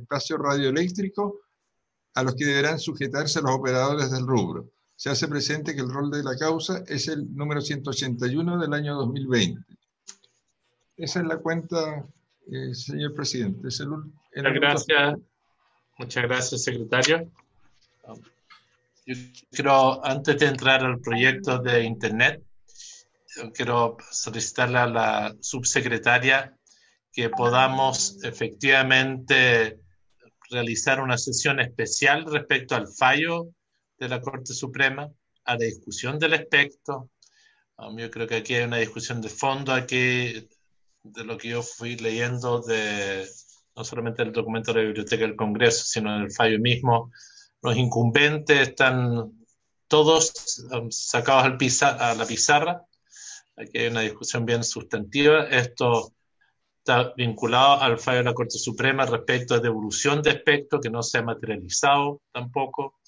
espacio radioeléctrico a los que deberán sujetarse los operadores del rubro. Se hace presente que el rol de la causa es el número 181 del año 2020. Esa es la cuenta, señor presidente. Muchas gracias, secretario. Yo quiero, antes de entrar al proyecto de Internet, quiero solicitarle a la subsecretaria que podamos efectivamente realizar una sesión especial respecto al fallo de la Corte Suprema, a la discusión del espectro. Yo creo que aquí hay una discusión de fondo, aquí, de lo que yo fui leyendo, no solamente del documento de la Biblioteca del Congreso, sino del fallo mismo. Los incumbentes están todos sacados a la pizarra. Aquí hay una discusión bien sustantiva. Esto está vinculado al fallo de la Corte Suprema respecto a devolución de espectro, que no se ha materializado tampoco.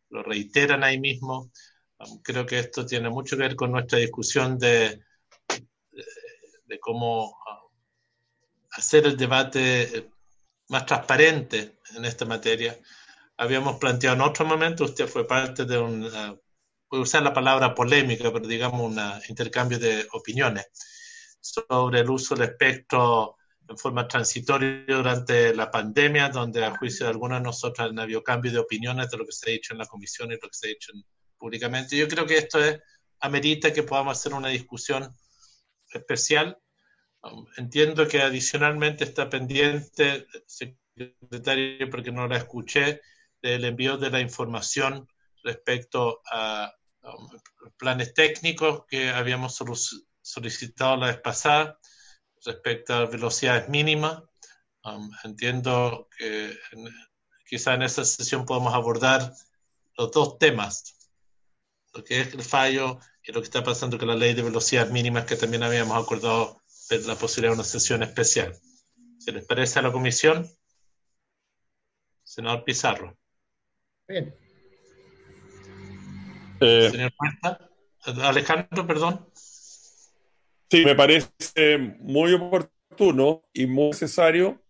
Lo reiteran ahí mismo. Creo que esto tiene mucho que ver con nuestra discusión de cómo hacer el debate más transparente en esta materia. Habíamos planteado en otro momento, usted fue parte de voy a usar la palabra polémica, pero digamos un intercambio de opiniones sobre el uso del espectro en forma transitoria durante la pandemia, donde a juicio de algunos de nosotros no habido cambio de opiniones de lo que se ha dicho en la comisión y lo que se ha dicho públicamente. Yo creo que esto amerita que podamos hacer una discusión especial. Entiendo que adicionalmente está pendiente, secretario, porque no la escuché, del envío de la información respecto a planes técnicos que habíamos solicitado la vez pasada respecto a velocidades mínimas. Entiendo que quizá en esa sesión podamos abordar los dos temas, lo que es el fallo y lo que está pasando con la ley de velocidades mínimas, que también habíamos acordado de la posibilidad de una sesión especial. ¿Se les parece a la comisión? Senador Pizarro. Bien. Señor Puerta. Alejandro, perdón. Sí, me parece muy oportuno y muy necesario,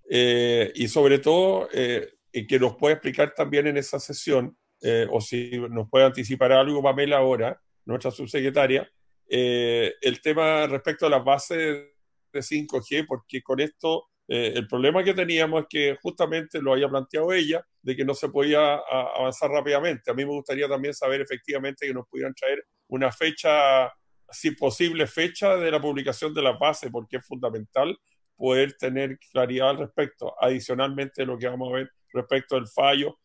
y sobre todo y que nos pueda explicar también en esa sesión, o si nos puede anticipar algo Pamela ahora, nuestra subsecretaria, el tema respecto a las bases de 5G, porque con esto el problema que teníamos es que justamente lo había planteado ella, de que no se podía avanzar rápidamente. A mí me gustaría también saber efectivamente que nos pudieran traer una fecha, si posible, fecha de la publicación de las bases, porque es fundamental poder tener claridad al respecto. Adicionalmente, lo que vamos a ver respecto al fallo,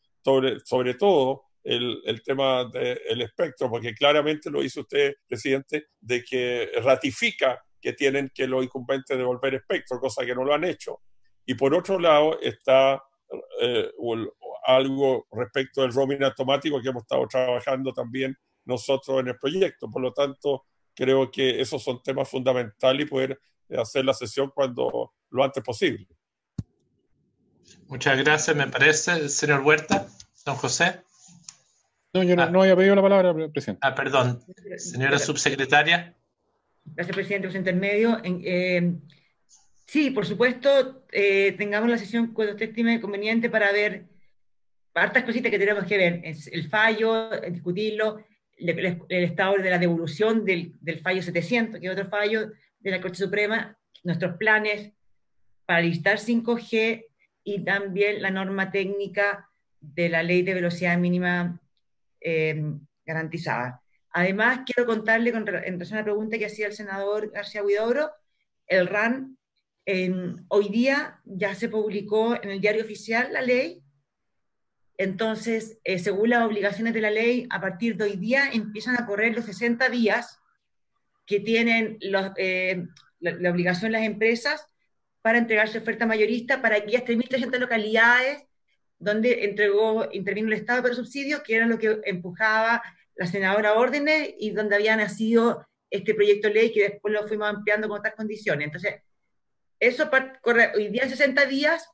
sobre todo el tema del espectro, porque claramente lo hizo usted, presidente, de que ratifica que tienen que los incumbentes devolver espectro, cosa que no lo han hecho. Y por otro lado está algo respecto del roaming automático que hemos estado trabajando también nosotros en el proyecto. Por lo tanto, creo que esos son temas fundamentales y poder hacer la sesión lo antes posible. Muchas gracias, me parece. Señor Huerta, don José. No, yo no había pedido la palabra, presidente. Perdón. Señora subsecretaria. Gracias, presidente, presidente intermedio. Sí, por supuesto, tengamos la sesión cuando usted estime conveniente para ver hartas cositas que tenemos que ver. El fallo, discutirlo, el estado de la devolución del fallo 700, que es otro fallo de la Corte Suprema, nuestros planes para listar 5G y también la norma técnica de la ley de velocidad mínima garantizada. Además, quiero contarle, en relación a la pregunta que hacía el senador García Huidobro, el RAN, hoy día ya se publicó en el diario oficial la ley. Entonces, según las obligaciones de la ley, a partir de hoy día empiezan a correr los 60 días que tienen la obligación las empresas para entregar su oferta mayorista para aquellas 3.300 localidades donde intervino el Estado para subsidios, que era lo que empujaba la senadora Órdenes y donde había nacido este proyecto de ley que después lo fuimos ampliando con otras condiciones. Entonces, eso corre hoy día 60 días,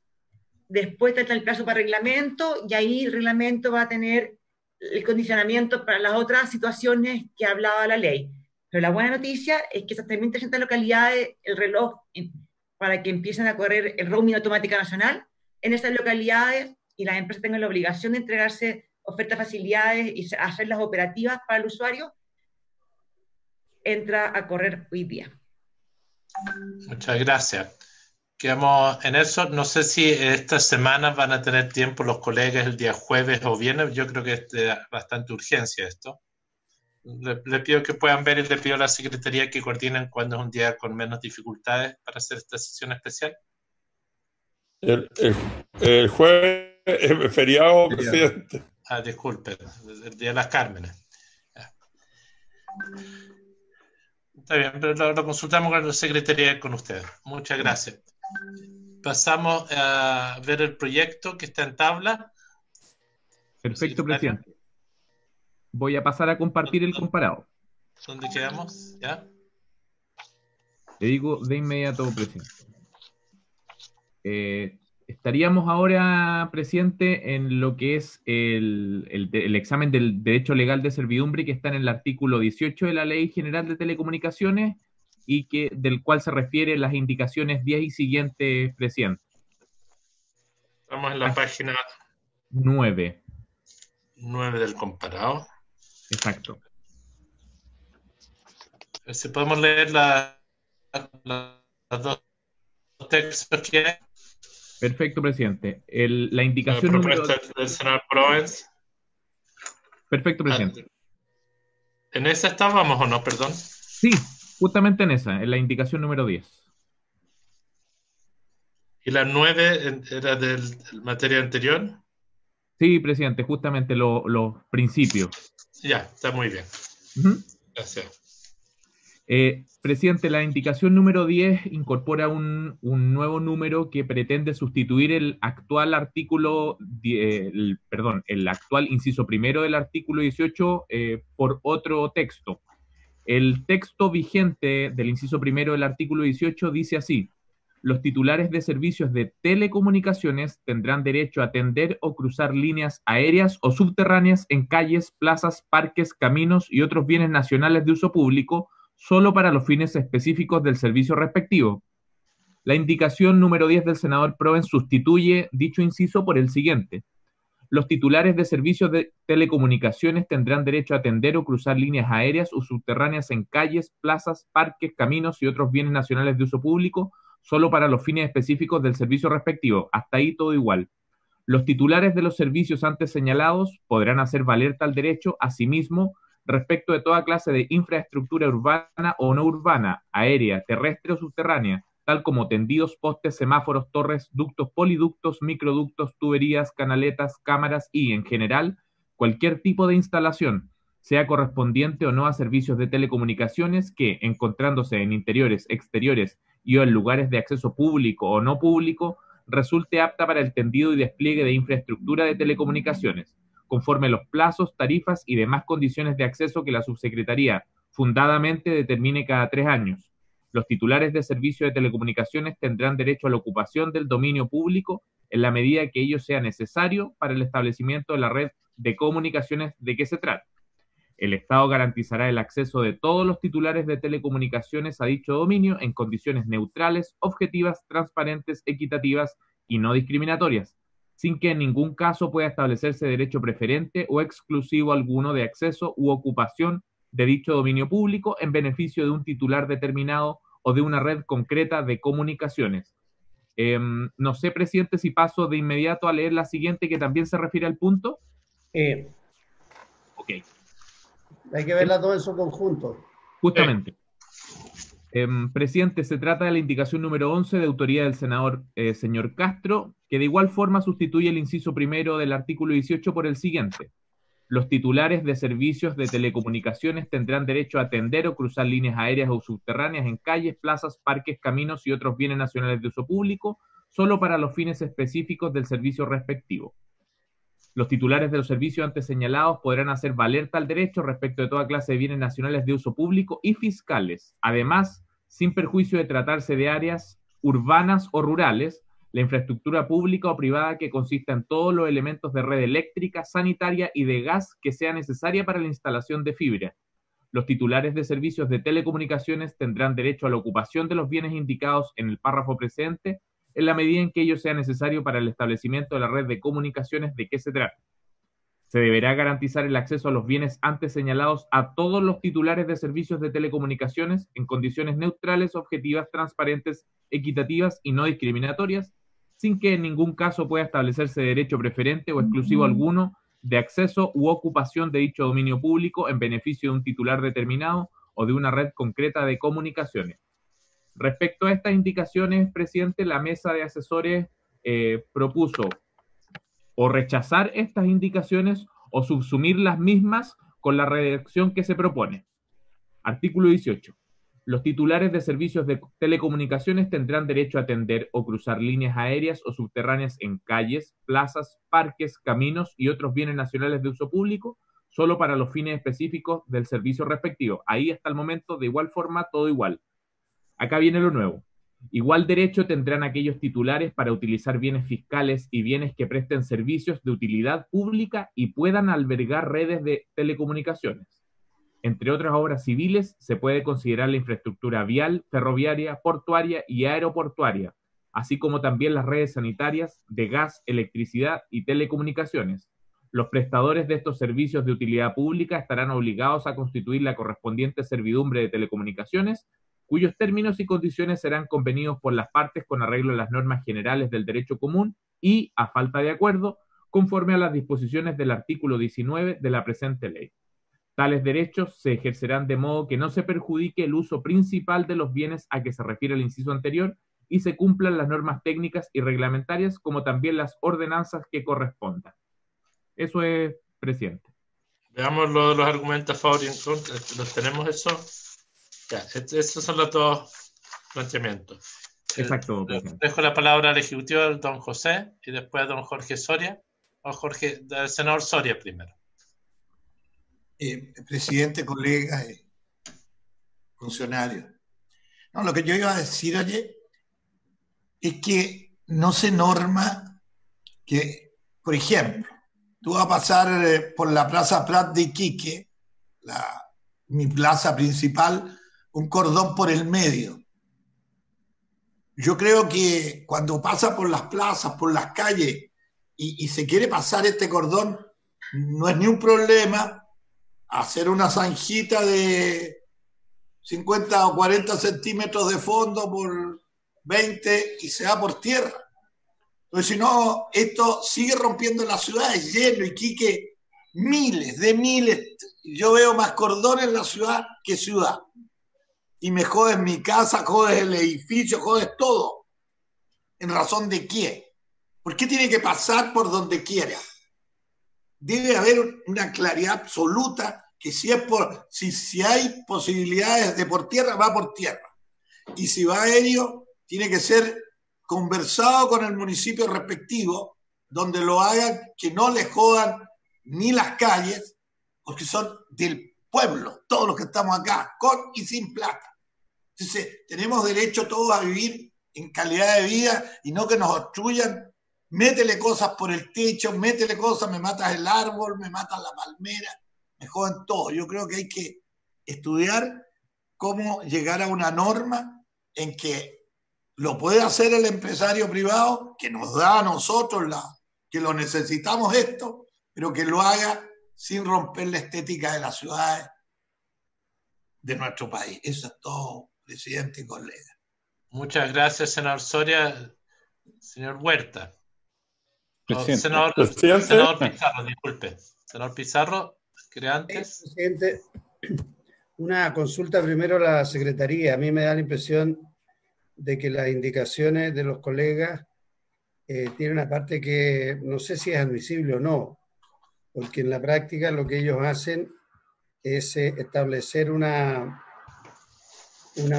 después está el plazo para reglamento, y ahí el reglamento va a tener el condicionamiento para las otras situaciones que hablaba la ley. Pero la buena noticia es que esas 3.300 localidades, el reloj para que empiecen a correr el roaming automática nacional, en esas localidades y las empresas tengan la obligación de entregarse ofertas, facilidades y hacerlas operativas para el usuario, entra a correr hoy día. Muchas gracias. Quedamos en eso. No sé si estas semanas van a tener tiempo los colegas el día jueves o viernes. Yo creo que es de bastante urgencia esto. Le pido que puedan ver y le pido a la Secretaría que coordinen cuando es un día con menos dificultades para hacer esta sesión especial. El jueves es feriado, presidente. Disculpe, el día de las Cármenes. Está bien, pero lo consultamos con la Secretaría con ustedes. Muchas gracias. Pasamos a ver el proyecto que está en tabla. Perfecto, presidente. Voy a pasar a compartir el comparado. ¿Dónde quedamos? ¿Ya? Le digo de inmediato, presidente. Estaríamos ahora, presidente, en lo que es el examen del derecho legal de servidumbre que está en el artículo 18 de la Ley General de Telecomunicaciones y del cual se refiere las indicaciones 10 y siguientes, presidente. Estamos en la página 9. 9 del comparado. Exacto. Si podemos leer los dos textos que hay. Perfecto, presidente. La indicación la propuesta del senador Provence. Perfecto, presidente. ¿En esa estábamos o no, perdón? Sí, justamente en esa, en la indicación número 10. ¿Y la 9 era de materia anterior? Sí, presidente, justamente los principios. Ya, está muy bien. Gracias. Presidente, la indicación número 10 incorpora un nuevo número que pretende sustituir el actual artículo, el actual inciso primero del artículo 18 por otro texto. El texto vigente del inciso primero del artículo 18 dice así: los titulares de servicios de telecomunicaciones tendrán derecho a atender o cruzar líneas aéreas o subterráneas en calles, plazas, parques, caminos y otros bienes nacionales de uso público, solo para los fines específicos del servicio respectivo. La indicación número 10 del senador Provence sustituye dicho inciso por el siguiente: los titulares de servicios de telecomunicaciones tendrán derecho a atender o cruzar líneas aéreas o subterráneas en calles, plazas, parques, caminos y otros bienes nacionales de uso público, solo para los fines específicos del servicio respectivo. Hasta ahí todo igual. Los titulares de los servicios antes señalados podrán hacer valer tal derecho asimismo respecto de toda clase de infraestructura urbana o no urbana, aérea, terrestre o subterránea, tal como tendidos, postes, semáforos, torres, ductos, poliductos, microductos, tuberías, canaletas, cámaras y, en general, cualquier tipo de instalación, sea correspondiente o no a servicios de telecomunicaciones que, encontrándose en interiores, exteriores y o en lugares de acceso público o no público, resulte apta para el tendido y despliegue de infraestructura de telecomunicaciones, conforme a los plazos, tarifas y demás condiciones de acceso que la Subsecretaría fundadamente determine cada 3 años. Los titulares de servicio de telecomunicaciones tendrán derecho a la ocupación del dominio público en la medida que ello sea necesario para el establecimiento de la red de comunicaciones de que se trata. El Estado garantizará el acceso de todos los titulares de telecomunicaciones a dicho dominio en condiciones neutrales, objetivas, transparentes, equitativas y no discriminatorias, sin que en ningún caso pueda establecerse derecho preferente o exclusivo alguno de acceso u ocupación de dicho dominio público en beneficio de un titular determinado o de una red concreta de comunicaciones. No sé, presidente, si paso de inmediato a leer la siguiente que también se refiere al punto. Ok. Hay que verlas todo en su conjunto. Justamente. Presidente, se trata de la indicación número 11 de autoría del senador señor Castro, que de igual forma sustituye el inciso primero del artículo 18 por el siguiente: los titulares de servicios de telecomunicaciones tendrán derecho a atender o cruzar líneas aéreas o subterráneas en calles, plazas, parques, caminos y otros bienes nacionales de uso público, solo para los fines específicos del servicio respectivo. Los titulares de los servicios antes señalados podrán hacer valer tal derecho respecto de toda clase de bienes nacionales de uso público y fiscales. Además, sin perjuicio de tratarse de áreas urbanas o rurales, la infraestructura pública o privada que consista en todos los elementos de red eléctrica, sanitaria y de gas que sea necesaria para la instalación de fibra. Los titulares de servicios de telecomunicaciones tendrán derecho a la ocupación de los bienes indicados en el párrafo precedente en la medida en que ello sea necesario para el establecimiento de la red de comunicaciones de que se trate. Se deberá garantizar el acceso a los bienes antes señalados a todos los titulares de servicios de telecomunicaciones en condiciones neutrales, objetivas, transparentes, equitativas y no discriminatorias, sin que en ningún caso pueda establecerse derecho preferente o exclusivo alguno de acceso u ocupación de dicho dominio público en beneficio de un titular determinado o de una red concreta de comunicaciones. Respecto a estas indicaciones, presidente, la mesa de asesores propuso o rechazar estas indicaciones o subsumir las mismas con la redacción que se propone. Artículo 18. Los titulares de servicios de telecomunicaciones tendrán derecho a atender o cruzar líneas aéreas o subterráneas en calles, plazas, parques, caminos y otros bienes nacionales de uso público, solo para los fines específicos del servicio respectivo. Ahí hasta el momento, de igual forma, todo igual. Acá viene lo nuevo. Igual derecho tendrán aquellos titulares para utilizar bienes fiscales y bienes que presten servicios de utilidad pública y puedan albergar redes de telecomunicaciones. Entre otras obras civiles, se puede considerar la infraestructura vial, ferroviaria, portuaria y aeroportuaria, así como también las redes sanitarias de gas, electricidad y telecomunicaciones. Los prestadores de estos servicios de utilidad pública estarán obligados a constituir la correspondiente servidumbre de telecomunicaciones, cuyos términos y condiciones serán convenidos por las partes con arreglo a las normas generales del derecho común y, a falta de acuerdo, conforme a las disposiciones del artículo 19 de la presente ley. Tales derechos se ejercerán de modo que no se perjudique el uso principal de los bienes a que se refiere el inciso anterior y se cumplan las normas técnicas y reglamentarias como también las ordenanzas que correspondan. Eso es, presidente. Veamos los argumentos a favor y en contra. ¿Los tenemos eso? Ya, estos son los dos planteamientos. Exacto. Dejo la palabra al ejecutivo, al don José, y después a don Jorge Soria, o Jorge, del senador Soria primero. Presidente, colegas, funcionarios. No, lo que yo iba a decir, oye, es que no se norma que, por ejemplo, tú vas a pasar por la Plaza Prat de Iquique, mi plaza principal, un cordón por el medio. Yo creo que cuando pasa por las plazas, por las calles, y se quiere pasar este cordón, no es ni un problema hacer una zanjita de 50 o 40 centímetros de fondo por 20 y se va por tierra. Entonces, si no, esto sigue rompiendo la ciudad, es lleno, Iquique, miles. Yo veo más cordones en la ciudad que ciudad. Y me jodes mi casa, jodes el edificio, jodes todo. ¿En razón de qué? ¿Por qué tiene que pasar por donde quiera? Debe haber una claridad absoluta que si hay posibilidades de por tierra, va por tierra. Y si va aéreo, tiene que ser conversado con el municipio respectivo, donde lo hagan, que no le jodan ni las calles, porque son del pueblo, todos los que estamos acá, con y sin plata. Entonces, tenemos derecho todos a vivir en calidad de vida y no que nos obstruyan. Métele cosas por el techo, métele cosas, me matas el árbol, me matas la palmera, me joden todo. Yo creo que hay que estudiar cómo llegar a una norma en que lo puede hacer el empresario privado, que nos da a nosotros que lo necesitamos esto, pero que lo haga sin romper la estética de las ciudades de nuestro país. Eso es todo, presidente y colega. Muchas gracias, senador Soria. Señor Huerta. Senador Pizarro, disculpe. Senador Pizarro, ¿quería antes? Presidente, una consulta primero a la Secretaría. A mí me da la impresión de que las indicaciones de los colegas tienen una parte que no sé si es admisible o no, porque en la práctica lo que ellos hacen es establecer una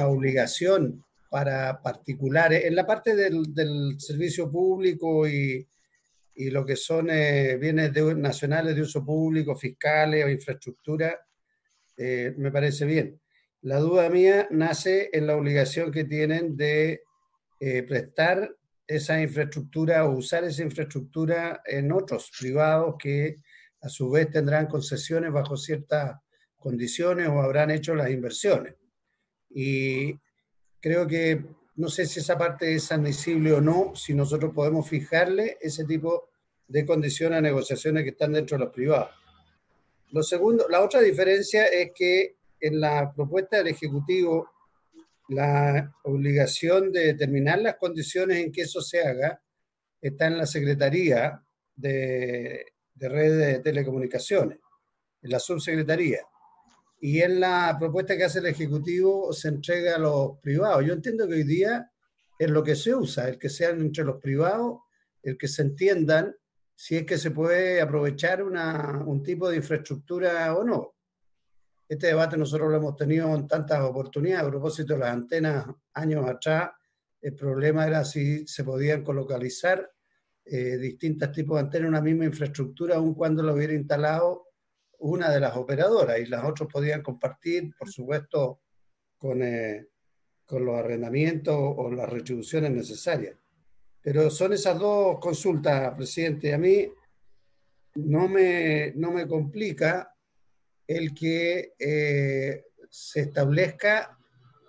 obligación para particulares, en la parte del servicio público y lo que son bienes nacionales de uso público, fiscales o infraestructura, me parece bien. La duda mía nace en la obligación que tienen de prestar esa infraestructura o usar esa infraestructura en otros privados que a su vez tendrán concesiones bajo ciertas condiciones o habrán hecho las inversiones. Y creo que no sé si esa parte es admisible o no, si nosotros podemos fijarle ese tipo de condiciones a negociaciones que están dentro de los privados. Lo segundo, la otra diferencia es que en la propuesta del Ejecutivo, la obligación de determinar las condiciones en que eso se haga está en la Secretaría de Redes de Telecomunicaciones, en la subsecretaría. Y en la propuesta que hace el Ejecutivo se entrega a los privados. Yo entiendo que hoy día es lo que se usa, el que sean entre los privados, el que se entiendan si es que se puede aprovechar un tipo de infraestructura o no. Este debate nosotros lo hemos tenido en tantas oportunidades. A propósito de las antenas, años atrás, el problema era si se podían colocalizar distintos tipos de antenas en una misma infraestructura, aun cuando lo hubiera instalado una de las operadoras, y las otras podían compartir, por supuesto, con los arrendamientos o las retribuciones necesarias. Pero son esas dos consultas, presidente. A mí no me complica el que se establezca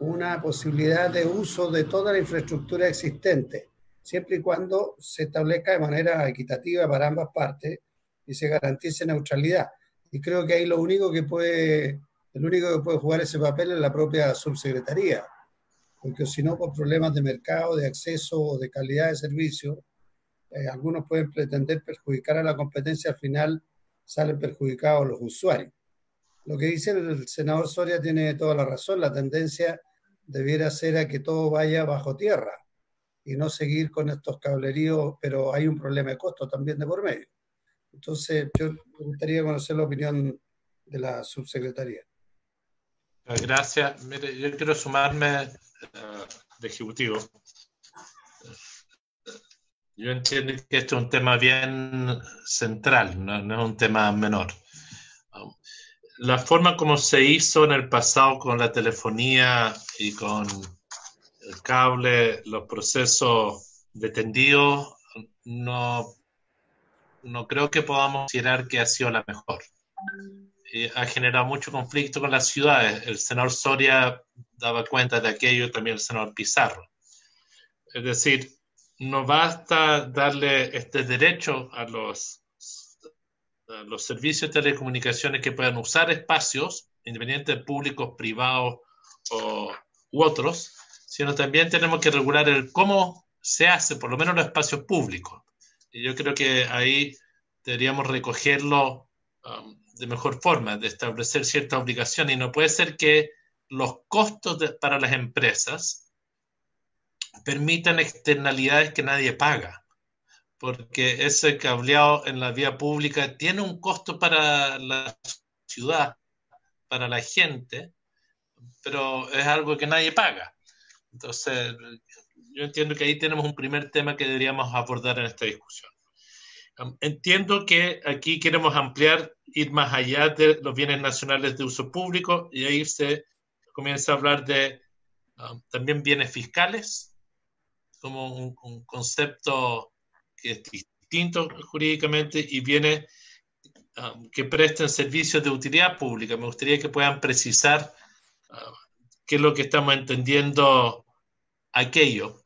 una posibilidad de uso de toda la infraestructura existente, siempre y cuando se establezca de manera equitativa para ambas partes y se garantice neutralidad. Y creo que ahí el único que puede jugar ese papel es la propia subsecretaría, porque si no, por problemas de mercado, de acceso o de calidad de servicio, algunos pueden pretender perjudicar a la competencia, al final salen perjudicados los usuarios. Lo que dice el senador Soria tiene toda la razón, la tendencia debiera ser a que todo vaya bajo tierra y no seguir con estos cableríos, pero hay un problema de costo también de por medio. Entonces, yo me gustaría conocer la opinión de la subsecretaría. Gracias. Mire, yo quiero sumarme de Ejecutivo. Yo entiendo que esto es un tema bien central, no es un tema menor. La forma como se hizo en el pasado con la telefonía y con el cable, los procesos de tendido, no creo que podamos considerar que ha sido la mejor. Ha generado mucho conflicto con las ciudades. El senador Soria daba cuenta de aquello, también el senador Pizarro. Es decir, no basta darle este derecho a los servicios de telecomunicaciones que puedan usar espacios, independientes públicos, privados u otros, sino también tenemos que regular el cómo se hace, por lo menos los espacios públicos. Y yo creo que ahí deberíamos recogerlo de mejor forma, de establecer ciertas obligaciones, y no puede ser que los costos para las empresas permitan externalidades que nadie paga, porque ese cableado en la vía pública tiene un costo para la ciudad, para la gente, pero es algo que nadie paga. Entonces, yo entiendo que ahí tenemos un primer tema que deberíamos abordar en esta discusión. Entiendo que aquí queremos ampliar, ir más allá de los bienes nacionales de uso público, y ahí se comienza a hablar de también bienes fiscales, como un concepto que es distinto jurídicamente, y bienes que presten servicios de utilidad pública. Me gustaría que puedan precisar qué es lo que estamos entendiendo aquello.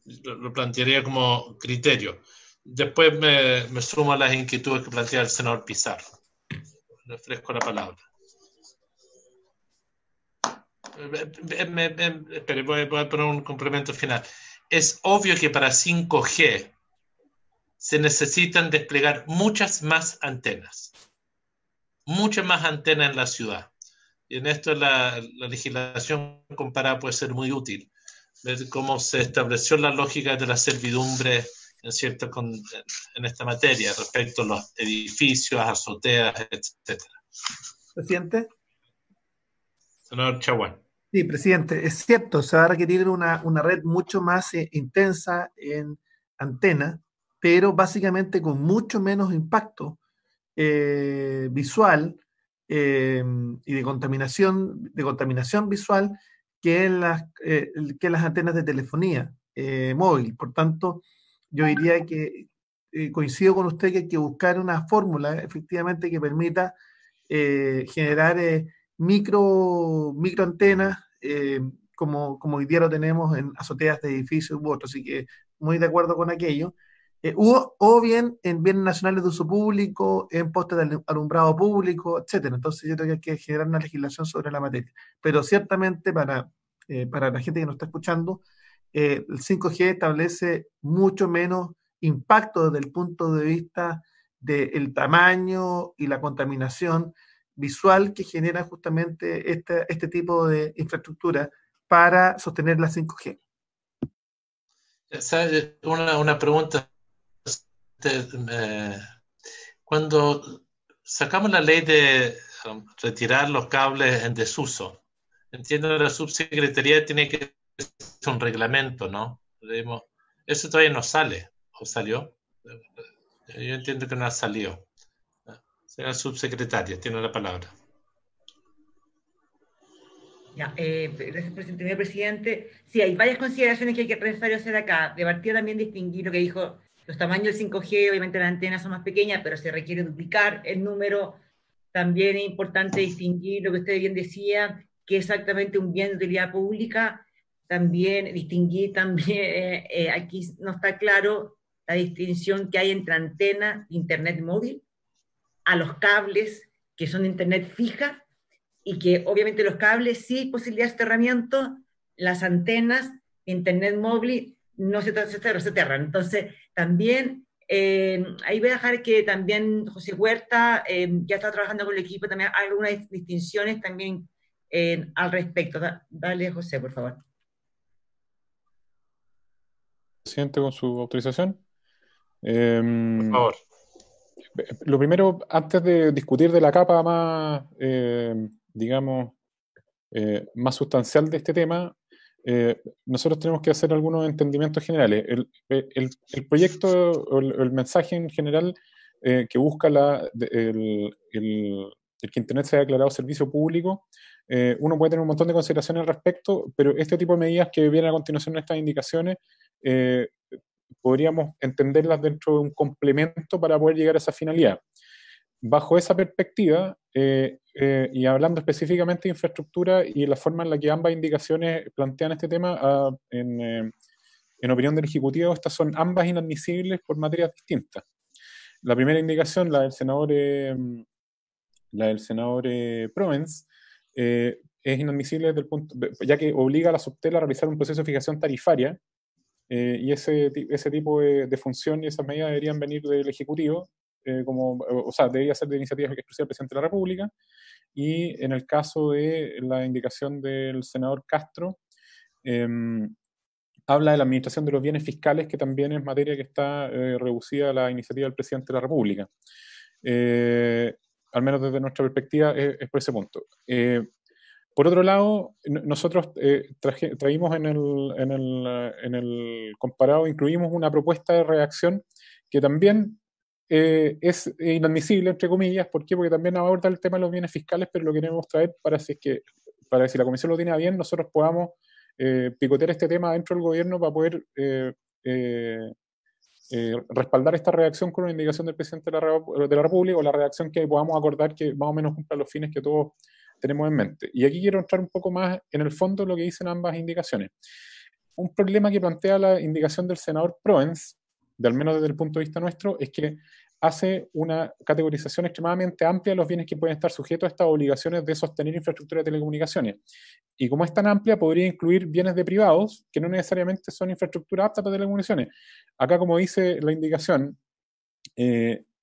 Lo plantearía como criterio. Después me sumo a las inquietudes que plantea el senador Pizarro. Le ofrezco la palabra. Espere, voy a poner un complemento final. Es obvio que para 5G se necesitan desplegar muchas más antenas en la ciudad. Y en esto la legislación comparada puede ser muy útil. Ver cómo se estableció la lógica de la servidumbre en esta materia, respecto a los edificios, azoteas, etc. Presidente. Senador Chaguán. Sí, presidente, es cierto, se va a requerir una red mucho más intensa en antena, pero básicamente con mucho menos impacto visual y de contaminación visual que las antenas de telefonía móvil. Por tanto, yo diría que coincido con usted que hay que buscar una fórmula efectivamente que permita generar microantenas como hoy día lo tenemos en azoteas de edificios u otros, así que muy de acuerdo con aquello. O bien en bienes nacionales de uso público, en postes de alumbrado público, etcétera. Entonces yo creo que hay que generar una legislación sobre la materia. Pero ciertamente para la gente que nos está escuchando, el 5G establece mucho menos impacto desde el punto de vista del tamaño y la contaminación visual que genera justamente este tipo de infraestructura para sostener la 5G. Una pregunta. Cuando sacamos la ley de retirar los cables en desuso, entiendo que la subsecretaría tiene que hacer un reglamento, ¿no? Eso todavía no sale, ¿o salió? Yo entiendo que no ha salido. Señora subsecretaria, tiene la palabra. Ya, gracias, señor presidente. Sí, hay varias consideraciones que hay que necesario hacer acá. De partida también distinguir lo que dijo, los tamaños del 5G, obviamente las antenas son más pequeñas, pero se requiere duplicar el número. También es importante distinguir lo que usted bien decía, que es exactamente un bien de utilidad pública. También distinguir, aquí no está claro la distinción que hay entre antenas de internet móvil a los cables que son de internet fija, y que obviamente los cables sí hay posibilidad de soterramiento, las antenas de internet móvil no se soterran. Entonces, también ahí voy a dejar que también José Huerta ya está trabajando con el equipo, también hay algunas distinciones también al respecto. Dale, José, por favor. Presidente, con su autorización. Por favor. Lo primero, antes de discutir de la capa más, digamos, más sustancial de este tema, nosotros tenemos que hacer algunos entendimientos generales. El proyecto o el mensaje en general que busca el que Internet sea declarado servicio público, uno puede tener un montón de consideraciones al respecto, pero este tipo de medidas que vienen a continuación en estas indicaciones podríamos entenderlas dentro de un complemento para poder llegar a esa finalidad. Bajo esa perspectiva, y hablando específicamente de infraestructura y la forma en la que ambas indicaciones plantean este tema, en opinión del Ejecutivo, estas son ambas inadmisibles por materias distintas. La primera indicación, la del senador Provence, es inadmisible desde el punto, ya que obliga a la Subtel a realizar un proceso de fijación tarifaria, y ese tipo de función y esas medidas deberían venir del Ejecutivo, debería ser de iniciativa exclusiva del Presidente de la República. Y en el caso de la indicación del senador Castro, habla de la administración de los bienes fiscales, que también es materia que está reducida a la iniciativa del Presidente de la República. Al menos desde nuestra perspectiva es por ese punto. Por otro lado, nosotros traímos en el comparado, incluimos una propuesta de redacción que también es inadmisible, entre comillas. ¿Por qué? Porque también aborda el tema de los bienes fiscales, pero lo queremos traer para si la Comisión lo tiene a bien, nosotros podamos picotear este tema dentro del gobierno para poder respaldar esta redacción con una indicación del Presidente de la República, o la redacción que podamos acordar que más o menos cumpla los fines que todos tenemos en mente. Y aquí quiero entrar un poco más en el fondo de lo que dicen ambas indicaciones. Un problema que plantea la indicación del senador Provence, de al menos desde el punto de vista nuestro, es que hace una categorización extremadamente amplia de los bienes que pueden estar sujetos a estas obligaciones de sostener infraestructura de telecomunicaciones. Y como es tan amplia, podría incluir bienes de privados que no necesariamente son infraestructura apta para telecomunicaciones. Acá, como dice la indicación,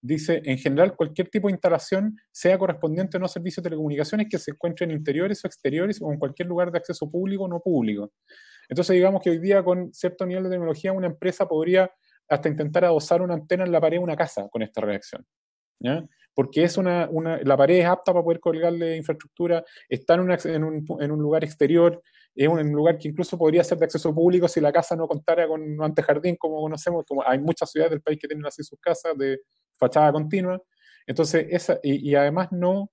dice, en general, cualquier tipo de instalación, sea correspondiente o no a servicio de telecomunicaciones, que se encuentre en interiores o exteriores o en cualquier lugar de acceso público o no público. Entonces, digamos que hoy día, con cierto nivel de tecnología, una empresa podría hasta intentar adosar una antena en la pared de una casa con esta redacción, ¿ya? Porque la pared es apta para poder colgarle infraestructura, está en un lugar exterior, es un lugar que incluso podría ser de acceso público si la casa no contara con un antejardín, como conocemos, como hay muchas ciudades del país que tienen así sus casas de fachada continua. Entonces, y además no,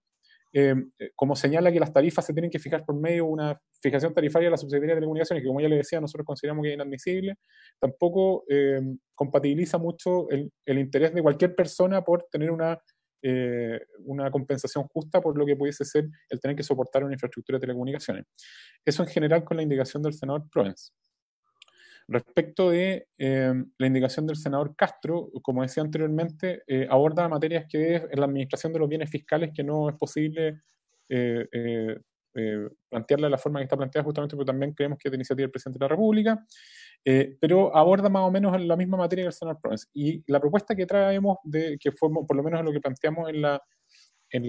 como señala que las tarifas se tienen que fijar por medio de una fijación tarifaria de la Subsecretaría de Telecomunicaciones, que como ya le decía, nosotros consideramos que es inadmisible, tampoco compatibiliza mucho el interés de cualquier persona por tener una una compensación justa por lo que pudiese ser el tener que soportar una infraestructura de telecomunicaciones. Eso en general con la indicación del senador Proens. Respecto de la indicación del senador Castro, como decía anteriormente, aborda materias que es en la administración de los bienes fiscales que no es posible plantearla de la forma que está planteada justamente porque también creemos que es de iniciativa del presidente de la República, pero aborda más o menos en la misma materia que el senador Proens. Y la propuesta que traemos, que fue por lo menos lo que planteamos en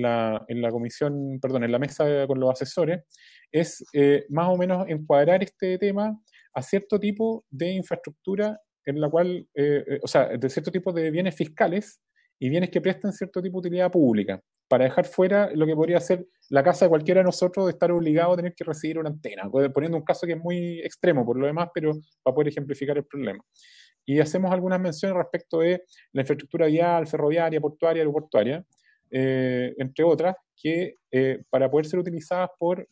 la comisión, perdón, en la mesa con los asesores, es más o menos encuadrar este tema a cierto tipo de infraestructura en la cual, o sea, de cierto tipo de bienes fiscales y bienes que presten cierto tipo de utilidad pública, para dejar fuera lo que podría ser la casa de cualquiera de nosotros de estar obligado a tener que recibir una antena, poniendo un caso que es muy extremo por lo demás, pero para poder ejemplificar el problema. Y hacemos algunas menciones respecto de la infraestructura vial, ferroviaria, portuaria, aeroportuaria, entre otras, que para poder ser utilizadas por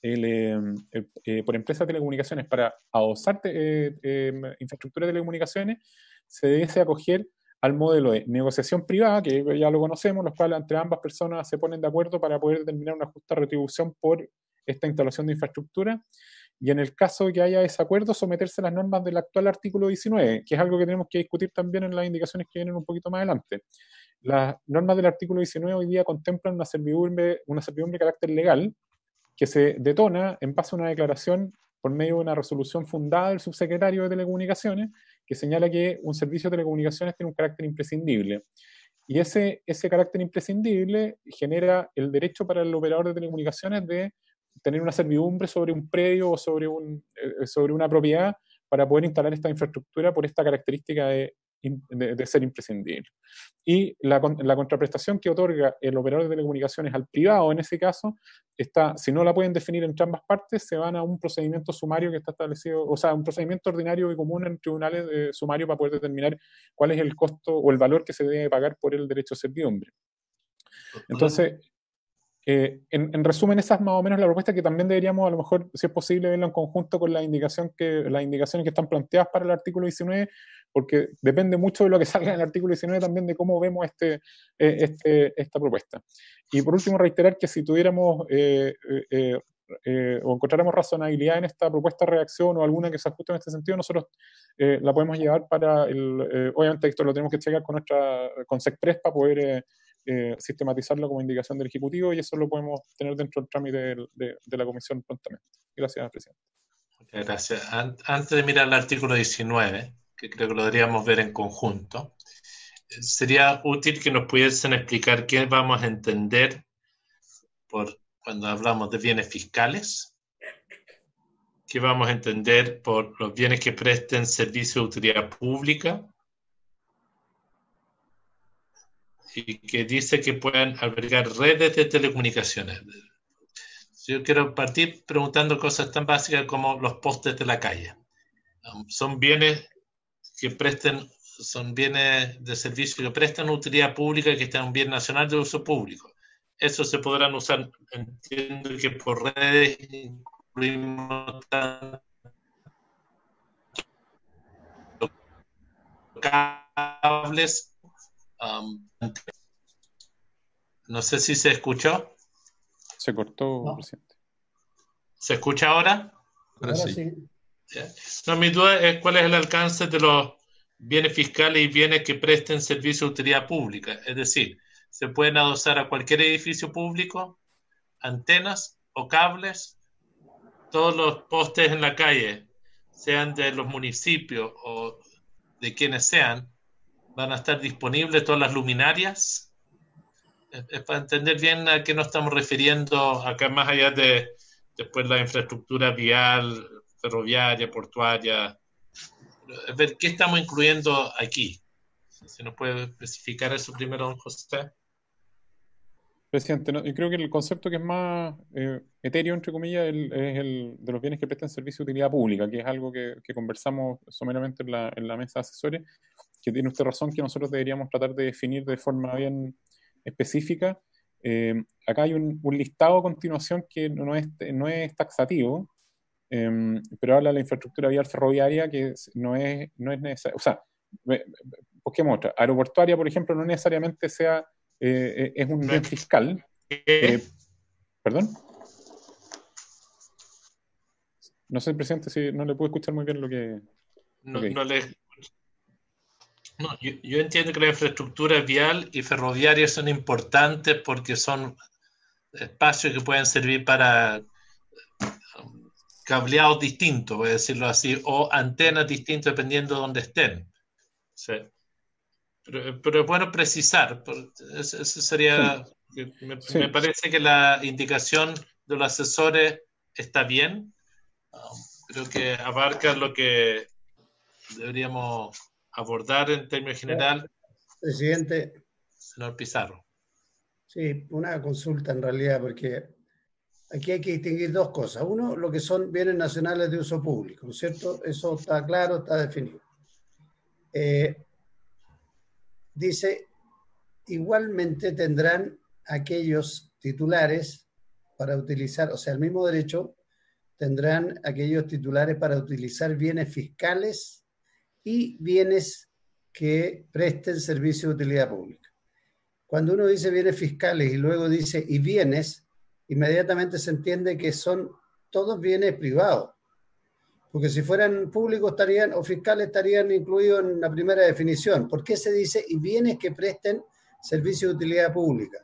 empresas de telecomunicaciones para adosar infraestructura de telecomunicaciones, se debe acoger al modelo de negociación privada, que ya lo conocemos, los cuales entre ambas personas se ponen de acuerdo para poder determinar una justa retribución por esta instalación de infraestructura, y en el caso de que haya desacuerdo, someterse a las normas del actual artículo 19, que es algo que tenemos que discutir también en las indicaciones que vienen un poquito más adelante. Las normas del artículo 19 hoy día contemplan una servidumbre de carácter legal, que se detona en base a una declaración por medio de una resolución fundada del subsecretario de Telecomunicaciones, que señala que un servicio de telecomunicaciones tiene un carácter imprescindible. Y ese carácter imprescindible genera el derecho para el operador de telecomunicaciones de tener una servidumbre sobre un predio o sobre una propiedad para poder instalar esta infraestructura por esta característica de ser imprescindible. Y la contraprestación que otorga el operador de telecomunicaciones al privado, en ese caso, si no la pueden definir entre ambas partes, se van a un procedimiento sumario que está establecido, o sea, un procedimiento ordinario y común en tribunales de sumario para poder determinar cuál es el costo o el valor que se debe pagar por el derecho a servidumbre. Entonces, en resumen, esa es más o menos la propuesta, que también deberíamos, a lo mejor, si es posible, verla en conjunto con las indicaciones que están planteadas para el artículo 19, porque depende mucho de lo que salga en el artículo 19 también de cómo vemos esta propuesta. Y por último, reiterar que si tuviéramos o encontráramos razonabilidad en esta propuesta de redacción o alguna que se ajuste en este sentido, nosotros la podemos llevar para obviamente esto lo tenemos que checar con SECPRES para poder sistematizarlo como indicación del Ejecutivo, y eso lo podemos tener dentro del trámite de la Comisión prontamente. Gracias, presidente. Muchas gracias. Antes de mirar el artículo 19, que creo que lo deberíamos ver en conjunto, sería útil que nos pudiesen explicar qué vamos a entender cuando hablamos de bienes fiscales, qué vamos a entender por los bienes que presten servicio de utilidad pública, y que dice que pueden albergar redes de telecomunicaciones. Yo quiero partir preguntando cosas tan básicas como los postes de la calle. Son bienes son bienes de servicio que prestan utilidad pública y que están en un bien nacional de uso público. Eso se podrán usar, entiendo que por redes incluimos cables. No sé si se escuchó. Se cortó, No. presidente. ¿Se escucha ahora? Ahora sí. No, mi duda es cuál es el alcance de los bienes fiscales y bienes que presten servicio de utilidad pública. Es decir, ¿se pueden adosar a cualquier edificio público antenas o cables? Todos los postes en la calle, sean de los municipios o de quienes sean, van a estar disponibles todas las luminarias. Es para entender bien a qué nos estamos refiriendo acá, más allá de después la infraestructura vial, ferroviaria, portuaria. Es ver qué estamos incluyendo aquí. ¿Se nos puede especificar eso primero, don José? Presidente, yo creo que el concepto que es más etéreo, entre comillas, es el de los bienes que prestan servicio de utilidad pública, que es algo que conversamos someramente en la mesa de asesores, que tiene usted razón que nosotros deberíamos tratar de definir de forma bien específica. Acá hay un listado a continuación que no es taxativo, pero habla de la infraestructura vial ferroviaria, que no es necesaria. O sea, busquemos otra. Aeroportuaria, por ejemplo, no necesariamente sea es un bien fiscal. ¿Perdón? No sé, presidente, si no le puedo escuchar muy bien lo que... No, Okay. Yo entiendo que la infraestructura vial y ferroviaria son importantes porque son espacios que pueden servir para cableados distintos, voy a decirlo así, o antenas distintas dependiendo de dónde estén. Sí. Pero es bueno precisar. Eso sería... Sí. Me parece que la indicación de los asesores está bien. Creo que abarca lo que deberíamos abordar en términos general. Presidente. Señor Pizarro. Sí, una consulta en realidad, porque aquí hay que distinguir dos cosas. Uno, lo que son bienes nacionales de uso público, ¿no es cierto? Eso está claro, está definido. Dice, igualmente tendrán aquellos titulares para utilizar, o sea, el mismo derecho, tendrán aquellos titulares para utilizar bienes fiscales y bienes que presten servicio de utilidad pública. Cuando uno dice bienes fiscales y luego dice y bienes, inmediatamente se entiende que son todos bienes privados, porque si fueran públicos estarían o fiscales estarían incluidos en la primera definición. ¿Por qué se dice y bienes que presten servicio de utilidad pública?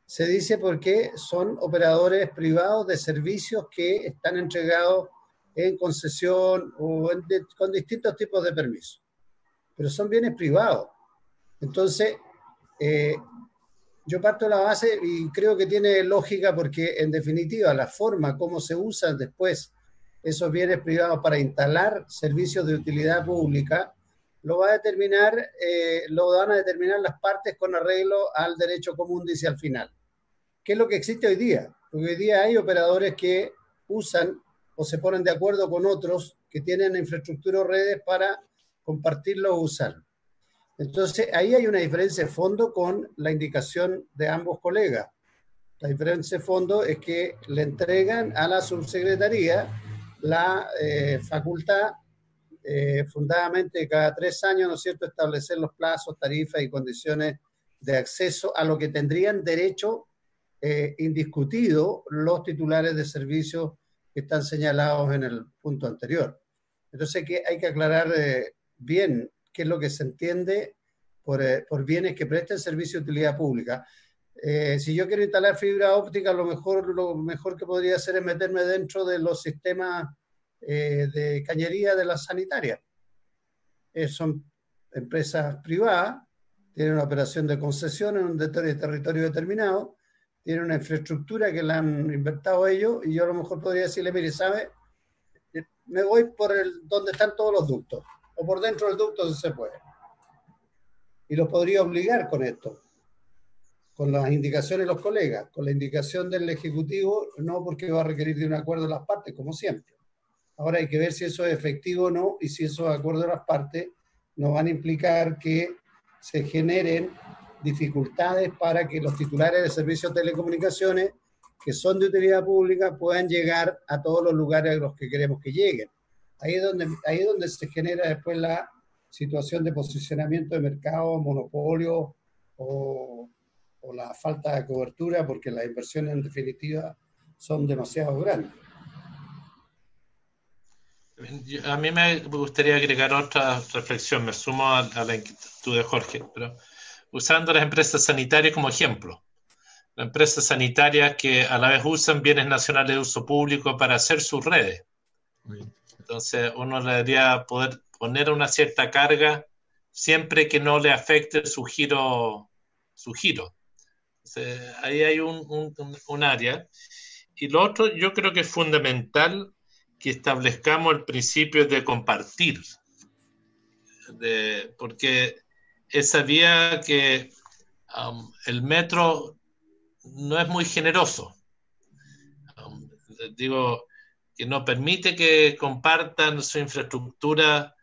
Se dice porque son operadores privados de servicios que están entregados en concesión o con distintos tipos de permisos. Pero son bienes privados. Entonces, yo parto de la base y creo que tiene lógica porque, en definitiva, la forma como se usan después esos bienes privados para instalar servicios de utilidad pública lo van a determinar las partes con arreglo al derecho común, dice al final. ¿Qué es lo que existe hoy día? Porque hoy día hay operadores que usan o se ponen de acuerdo con otros que tienen infraestructura o redes para compartirlo o usarlo. Entonces, ahí hay una diferencia de fondo con la indicación de ambos colegas. La diferencia de fondo es que le entregan a la subsecretaría la facultad, fundadamente cada 3 años, ¿no es cierto?, establecer los plazos, tarifas y condiciones de acceso a lo que tendrían derecho indiscutido los titulares de servicios que están señalados en el punto anterior. Entonces hay que aclarar bien qué es lo que se entiende por bienes que presten servicio de utilidad pública. Si yo quiero instalar fibra óptica, lo mejor que podría hacer es meterme dentro de los sistemas de cañería de las sanitarias. Son empresas privadas, tienen una operación de concesión en un territorio determinado, tienen una infraestructura que la han inventado ellos, y yo a lo mejor podría decirle, mire, ¿sabe? Me voy por donde están todos los ductos, o por dentro del ducto si se puede. Y los podría obligar con esto, con las indicaciones de los colegas, con la indicación del Ejecutivo, no, porque va a requerir de un acuerdo de las partes, como siempre. Ahora hay que ver si eso es efectivo o no, y si esos acuerdos de las partes nos van a implicar que se generen dificultades para que los titulares de servicios de telecomunicaciones, que son de utilidad pública, puedan llegar a todos los lugares a los que queremos que lleguen. Ahí es donde se genera después la situación de posicionamiento de mercado, monopolio o la falta de cobertura, porque las inversiones en definitiva son demasiado grandes. A mí me gustaría agregar otra reflexión, me sumo a la inquietud de Jorge, pero usando las empresas sanitarias como ejemplo. Las empresas sanitarias que a la vez usan bienes nacionales de uso público para hacer sus redes. Entonces uno le debería poder poner una cierta carga siempre que no le afecte su giro. Entonces, ahí hay un área. Y lo otro, yo creo que es fundamental que establezcamos el principio de compartir. Porque esa vía que el metro no es muy generoso. Digo, que no permite que compartan su infraestructura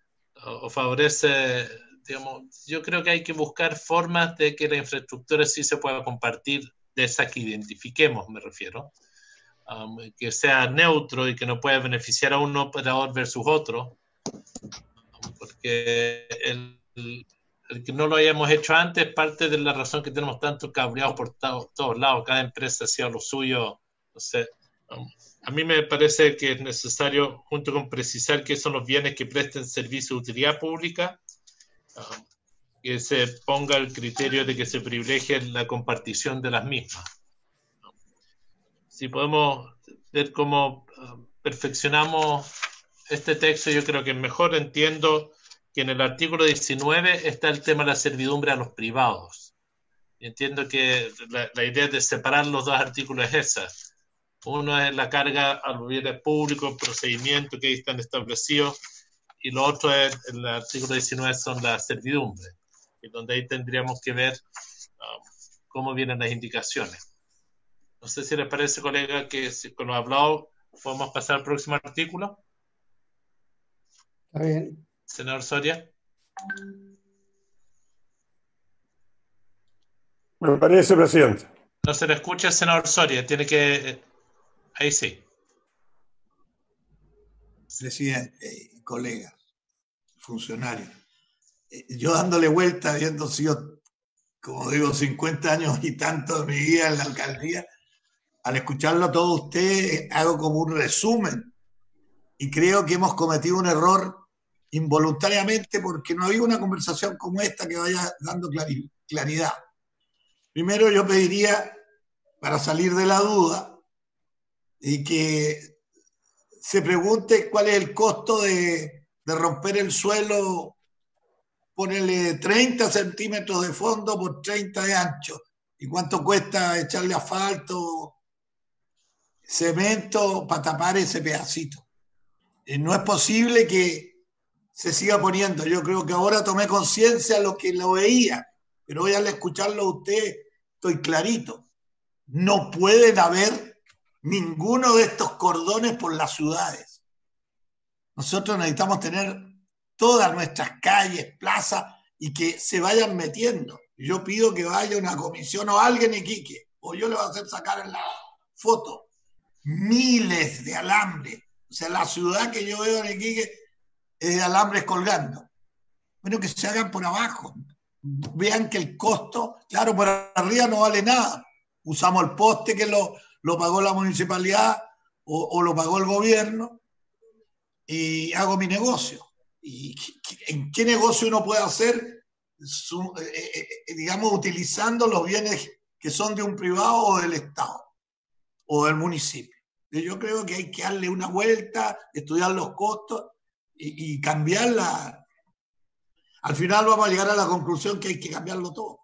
o favorece, digamos, yo creo que hay que buscar formas de que la infraestructura sí se pueda compartir, de esas que identifiquemos, me refiero, que sea neutro y que no pueda beneficiar a un operador versus otro, porque el que no lo hayamos hecho antes, parte de la razón que tenemos tanto cabreados por todos lados, cada empresa hacía lo suyo, no sé. A mí me parece que es necesario, junto con precisar qué son los bienes que presten servicio de utilidad pública, que se ponga el criterio de que se privilegie la compartición de las mismas. Si podemos ver cómo perfeccionamos este texto, yo creo que mejor entiendo que en el artículo 19 está el tema de la servidumbre a los privados. Y entiendo que la idea de separar los dos artículos es esa. Uno es la carga a los bienes públicos, procedimientos que ahí están establecidos, y lo otro es, el artículo 19 son las servidumbres, y donde ahí tendríamos que ver cómo vienen las indicaciones. No sé si les parece, colega, que con lo hablado podemos pasar al próximo artículo. Está bien. Senador Soria. Me parece, presidente. No se le escucha, senador Soria, tiene que... Ahí sí. Presidente, colegas, funcionarios. Yo dándole vuelta, habiendo sido, como digo, 50 años y tanto de mi vida en la alcaldía, al escucharlo a todos ustedes, hago como un resumen y creo que hemos cometido un error involuntariamente porque no había una conversación como esta que vaya dando claridad. Primero yo pediría, para salir de la duda, y que se pregunte cuál es el costo de romper el suelo, ponerle 30 centímetros de fondo por 30 de ancho, y cuánto cuesta echarle asfalto, cemento para tapar ese pedacito. No es posible que se siga poniendo. Yo creo que ahora tomé conciencia de lo que lo veía, pero hoy al escucharlo a usted estoy clarito. No pueden haber ninguno de estos cordones por las ciudades. Nosotros necesitamos tener todas nuestras calles, plazas, y que se vayan metiendo. Yo pido que vaya una comisión o alguien en Iquique, o yo le voy a hacer sacar en la foto miles de alambres. O sea, la ciudad que yo veo en Iquique es de alambres colgando. Bueno, que se hagan por abajo. Vean que el costo, claro, por arriba no vale nada. Usamos el poste que lo pagó la municipalidad o lo pagó el gobierno y hago mi negocio. ¿Y en qué negocio uno puede hacer? Digamos, utilizando los bienes que son de un privado o del Estado o del municipio. Yo creo que hay que darle una vuelta, estudiar los costos y cambiarla. Al final vamos a llegar a la conclusión que hay que cambiarlo todo.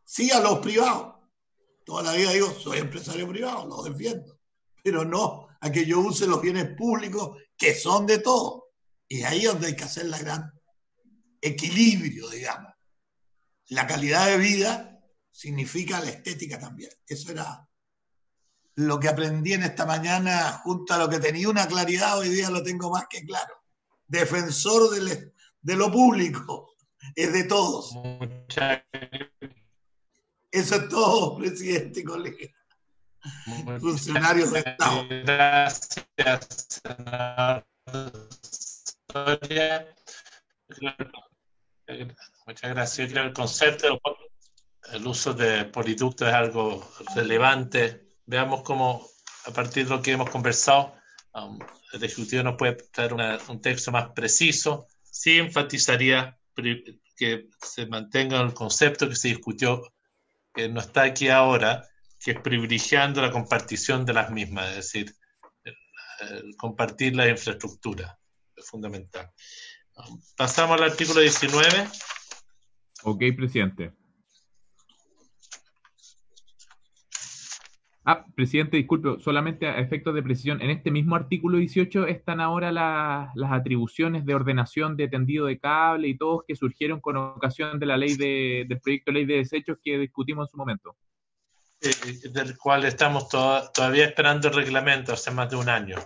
Sí, a los privados. Toda la vida digo, soy empresario privado, lo defiendo. Pero no a que yo use los bienes públicos que son de todos. Y ahí es donde hay que hacer la gran equilibrio, digamos. La calidad de vida significa la estética también. Eso era lo que aprendí en esta mañana, junto a lo que tenía una claridad, hoy día lo tengo más que claro. Defensor de lo público, es de todos. Eso es todo, presidente y colega. Funcionarios de Estado. Gracias, senador Soria. Muchas gracias. Yo creo que el concepto del uso de poliductos es algo relevante. Veamos cómo, a partir de lo que hemos conversado, el Ejecutivo nos puede traer un texto más preciso. Sí enfatizaría que se mantenga el concepto que se discutió, que no está aquí ahora, que es privilegiando la compartición de las mismas, es decir, compartir la infraestructura, es fundamental. Pasamos al artículo 19. Ok, presidente. Presidente, disculpe, solamente a efectos de precisión, en este mismo artículo 18 están ahora las atribuciones de ordenación de tendido de cable y todos que surgieron con ocasión de la ley del proyecto de ley de desechos que discutimos en su momento. Del cual estamos todavía esperando el reglamento hace más de un año.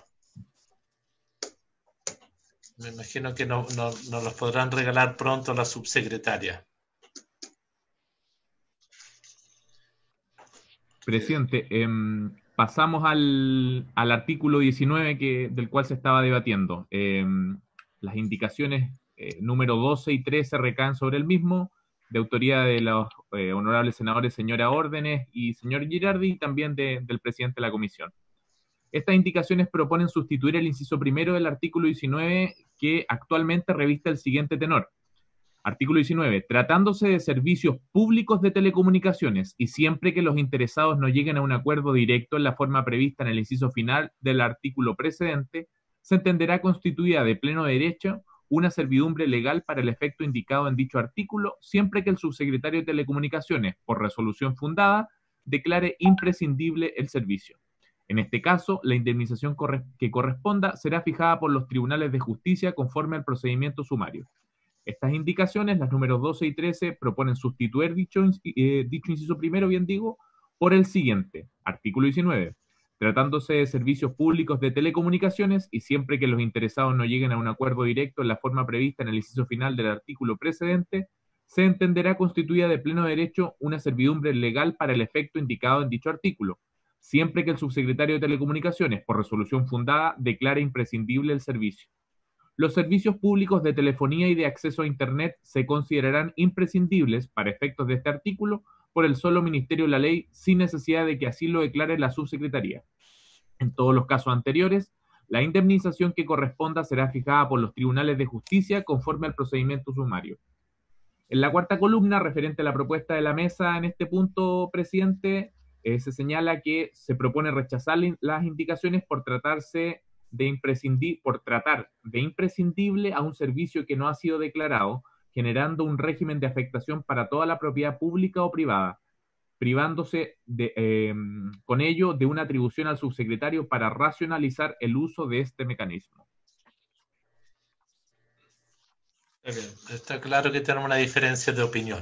Me imagino que nos los podrán regalar pronto la subsecretaria. Presidente, pasamos al artículo 19 del cual se estaba debatiendo. Las indicaciones número 12 y 13 recaen sobre el mismo. de autoría de los honorables senadores señora Órdenes y señor Girardi, y también del presidente de la comisión. Estas indicaciones proponen sustituir el inciso primero del artículo 19, que actualmente reviste el siguiente tenor. Artículo 19. Tratándose de servicios públicos de telecomunicaciones y siempre que los interesados no lleguen a un acuerdo directo en la forma prevista en el inciso final del artículo precedente, se entenderá constituida de pleno derecho una servidumbre legal para el efecto indicado en dicho artículo, siempre que el subsecretario de Telecomunicaciones, por resolución fundada, declare imprescindible el servicio. En este caso, la indemnización que corresponda será fijada por los tribunales de justicia conforme al procedimiento sumario. Estas indicaciones, las números 12 y 13, proponen sustituir dicho inciso primero, bien digo, por el siguiente. Artículo 19. Tratándose de servicios públicos de telecomunicaciones y siempre que los interesados no lleguen a un acuerdo directo en la forma prevista en el inciso final del artículo precedente, se entenderá constituida de pleno derecho una servidumbre legal para el efecto indicado en dicho artículo, siempre que el subsecretario de Telecomunicaciones, por resolución fundada, declare imprescindible el servicio. Los servicios públicos de telefonía y de acceso a Internet se considerarán imprescindibles para efectos de este artículo por el solo Ministerio de la Ley, sin necesidad de que así lo declare la subsecretaría. En todos los casos anteriores, la indemnización que corresponda será fijada por los tribunales de justicia conforme al procedimiento sumario. En la cuarta columna, referente a la propuesta de la mesa en este punto, presidente, se señala que se propone rechazar las indicaciones por tratar de imprescindible a un servicio que no ha sido declarado, generando un régimen de afectación para toda la propiedad pública o privada, privándose con ello de una atribución al subsecretario para racionalizar el uso de este mecanismo. Está claro que tenemos una diferencia de opinión,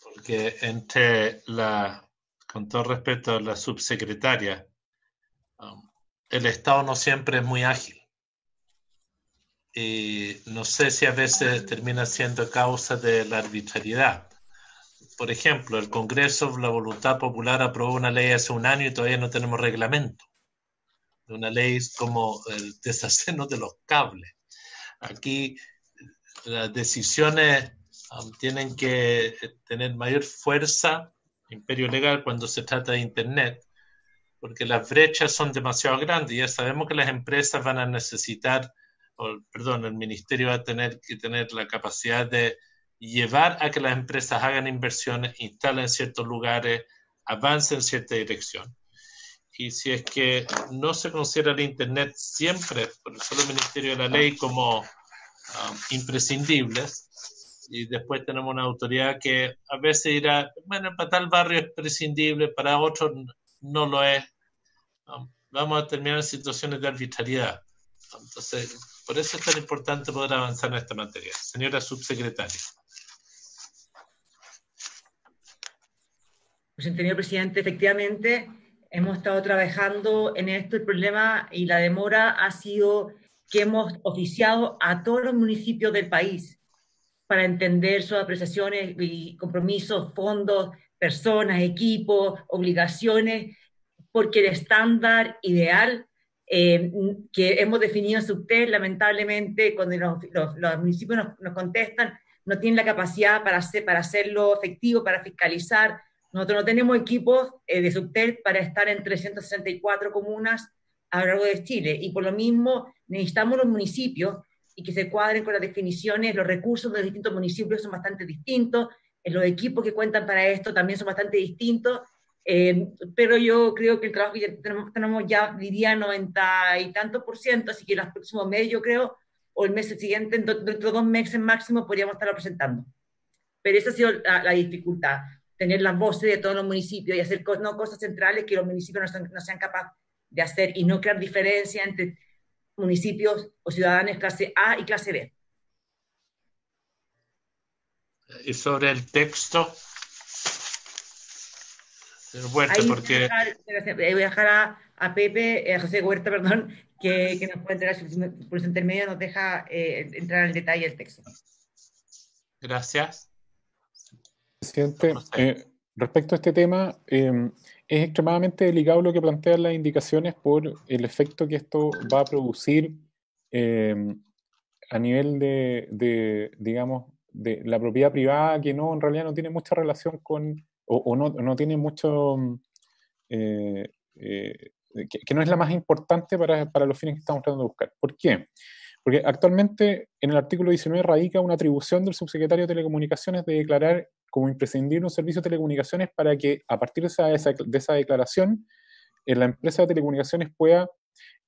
porque con todo respeto a la subsecretaria, el Estado no siempre es muy ágil. Y no sé si a veces termina siendo causa de la arbitrariedad. Por ejemplo, el Congreso, la voluntad popular, aprobó una ley hace un año y todavía no tenemos reglamento. Una ley como el deshacernos de los cables. Aquí las decisiones tienen que tener mayor fuerza, imperio legal, cuando se trata de Internet, porque las brechas son demasiado grandes. Ya sabemos que las empresas van a necesitar, el ministerio va a tener que tener la capacidad de llevar a que las empresas hagan inversiones, instalen en ciertos lugares, avancen en cierta dirección. Y si es que no se considera el Internet siempre por el solo Ministerio de la Ley como imprescindibles, y después tenemos una autoridad que a veces dirá, bueno, para tal barrio es prescindible, para otro no lo es, vamos a terminar en situaciones de arbitrariedad. Entonces, por eso es tan importante poder avanzar en esta materia. Señora subsecretaria. Pues, señor presidente, efectivamente, hemos estado trabajando en esto. El problema y la demora ha sido que hemos oficiado a todos los municipios del país para entender sus apreciaciones y compromisos, fondos, personas, equipos, obligaciones, porque el estándar ideal que hemos definido en Subtel, lamentablemente, cuando los municipios nos contestan, no tienen la capacidad para hacerlo efectivo, para fiscalizar. Nosotros no tenemos equipos de Subtel para estar en 364 comunas a lo largo de Chile, y por lo mismo necesitamos los municipios y que se cuadren con las definiciones. Los recursos de los distintos municipios son bastante distintos, los equipos que cuentan para esto también son bastante distintos, pero yo creo que el trabajo ya tenemos ya, diría, 90 y tantos %, así que los próximos meses, yo creo, o el mes siguiente, dentro de 2 meses máximo, podríamos estarlo presentando. Pero esa ha sido la dificultad, tener las voces de todos los municipios y hacer cosas centrales que los municipios no sean capaces de hacer, y no crear diferencia entre municipios o ciudadanos clase A y clase B. Y sobre el texto, Huerta, ahí porque... voy a dejar a Pepe, a José Huerta, perdón, que nos puede entrar por su intermedio, nos deja entrar en el detalle del texto. Gracias. Presidente, respecto a este tema, es extremadamente delicado lo que plantean las indicaciones por el efecto que esto va a producir a nivel digamos, de la propiedad privada que no, en realidad no tiene mucha relación con, o no tiene mucho, que no es la más importante para los fines que estamos tratando de buscar. ¿Por qué? Porque actualmente en el artículo 19 radica una atribución del subsecretario de Telecomunicaciones de declarar como imprescindible un servicio de telecomunicaciones para que a partir de esa declaración la empresa de telecomunicaciones pueda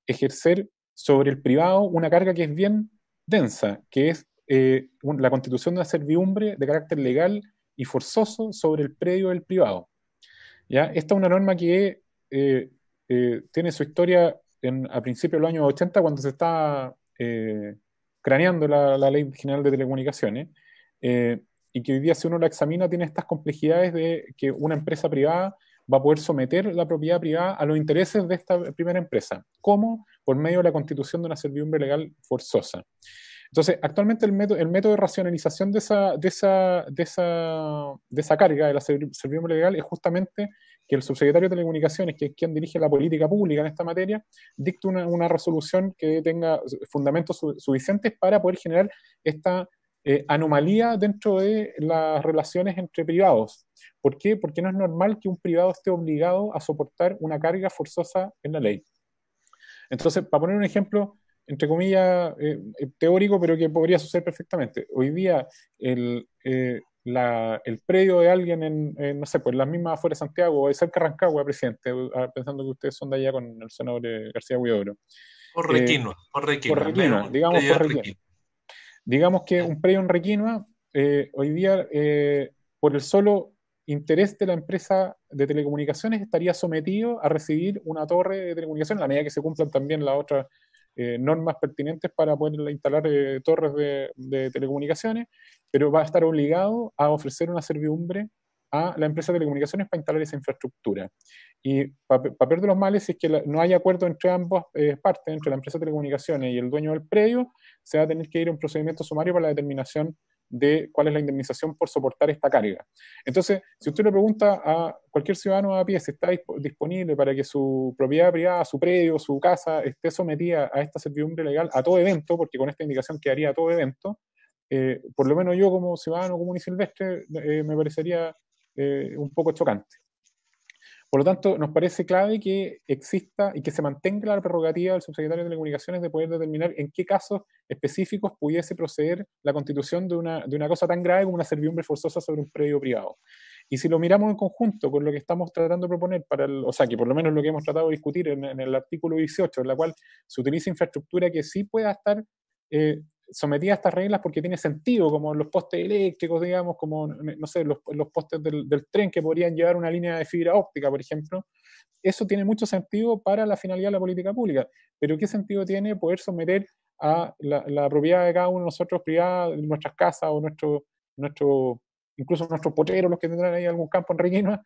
ejercer sobre el privado una carga que es bien densa, que es la constitución de una servidumbre de carácter legal y forzoso sobre el predio del privado. ¿Ya? Esta es una norma que tiene su historia a principios de los años 80, cuando se está craneando la Ley General de Telecomunicaciones, y que hoy día, si uno la examina, tiene estas complejidades de que una empresa privada va a poder someter la propiedad privada a los intereses de esta primera empresa. ¿Cómo? Por medio de la constitución de una servidumbre legal forzosa. Entonces, actualmente el método de racionalización de esa carga de la servidumbre legal es justamente que el subsecretario de Telecomunicaciones, que es quien dirige la política pública en esta materia, dicte una resolución que tenga fundamentos suficientes para poder generar esta anomalía dentro de las relaciones entre privados. ¿Por qué? Porque no es normal que un privado esté obligado a soportar una carga forzosa en la ley. Entonces, para poner un ejemplo, entre comillas, teórico, pero que podría suceder perfectamente. Hoy día, el predio de alguien no sé, pues las mismas afuera de Santiago, o de cerca de Rancagua, presidente, pensando que ustedes son de allá con el senador García Huidobro. Por Requinoa, digamos por Requinoa. Digamos que un predio en Requinoa, hoy día, por el solo interés de la empresa de telecomunicaciones, estaría sometido a recibir una torre de telecomunicaciones, a la medida que se cumplan también las otras normas pertinentes para poder instalar torres de telecomunicaciones, pero va a estar obligado a ofrecer una servidumbre a la empresa de telecomunicaciones para instalar esa infraestructura. Y para peor de los males, si es que no hay acuerdo entre ambas partes, entre la empresa de telecomunicaciones y el dueño del predio, se va a tener que ir a un procedimiento sumario para la determinación de cuál es la indemnización por soportar esta carga. Entonces, si usted le pregunta a cualquier ciudadano a pie si está disponible para que su propiedad privada, su predio, su casa, esté sometida a esta servidumbre legal a todo evento, porque con esta indicación quedaría a todo evento, por lo menos yo como ciudadano común y silvestre me parecería un poco chocante. Por lo tanto, nos parece clave que exista y que se mantenga la prerrogativa del subsecretario de Telecomunicaciones de poder determinar en qué casos específicos pudiese proceder la constitución de una cosa tan grave como una servidumbre forzosa sobre un predio privado. Y si lo miramos en conjunto con lo que estamos tratando de proponer, o sea, que por lo menos lo que hemos tratado de discutir en el artículo 18, en la cual se utiliza infraestructura que sí pueda estar sometida a estas reglas porque tiene sentido, como los postes eléctricos, digamos, como, no sé, los postes del tren que podrían llevar una línea de fibra óptica, por ejemplo. Eso tiene mucho sentido para la finalidad de la política pública, pero ¿qué sentido tiene poder someter a la propiedad de cada uno de nosotros privada, nuestras casas o incluso nuestros potreros, los que tendrán ahí algún campo en Requinoa,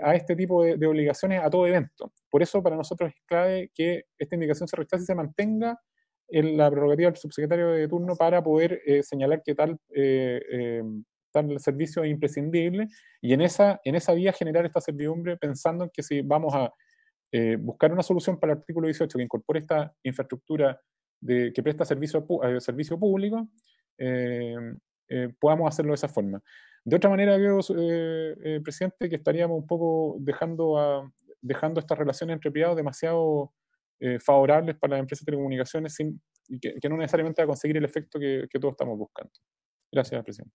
a este tipo de obligaciones a todo evento? Por eso para nosotros es clave que esta indicación se rechace y se mantenga en la prerrogativa del subsecretario de turno para poder señalar que tal servicio es imprescindible, y en esa vía generar esta servidumbre, pensando en que si vamos a buscar una solución para el artículo 18 que incorpore esta infraestructura que presta servicio público, podamos hacerlo de esa forma. De otra manera, veo, presidente, que estaríamos un poco dejando estas relaciones entre privados demasiado favorables para las empresas de telecomunicaciones, que no necesariamente va a conseguir el efecto que todos estamos buscando. Gracias, presidente.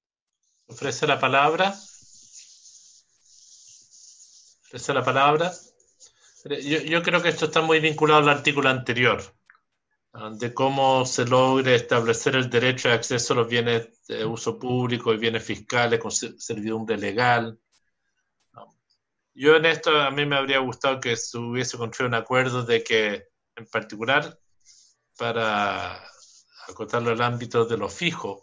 Ofrece la palabra. Yo creo que esto está muy vinculado al artículo anterior, de cómo se logre establecer el derecho de acceso a los bienes de uso público y bienes fiscales con servidumbre legal. Yo en esto, a mí me habría gustado que se hubiese construido un acuerdo de que, en particular, para acotarlo al ámbito de lo fijo,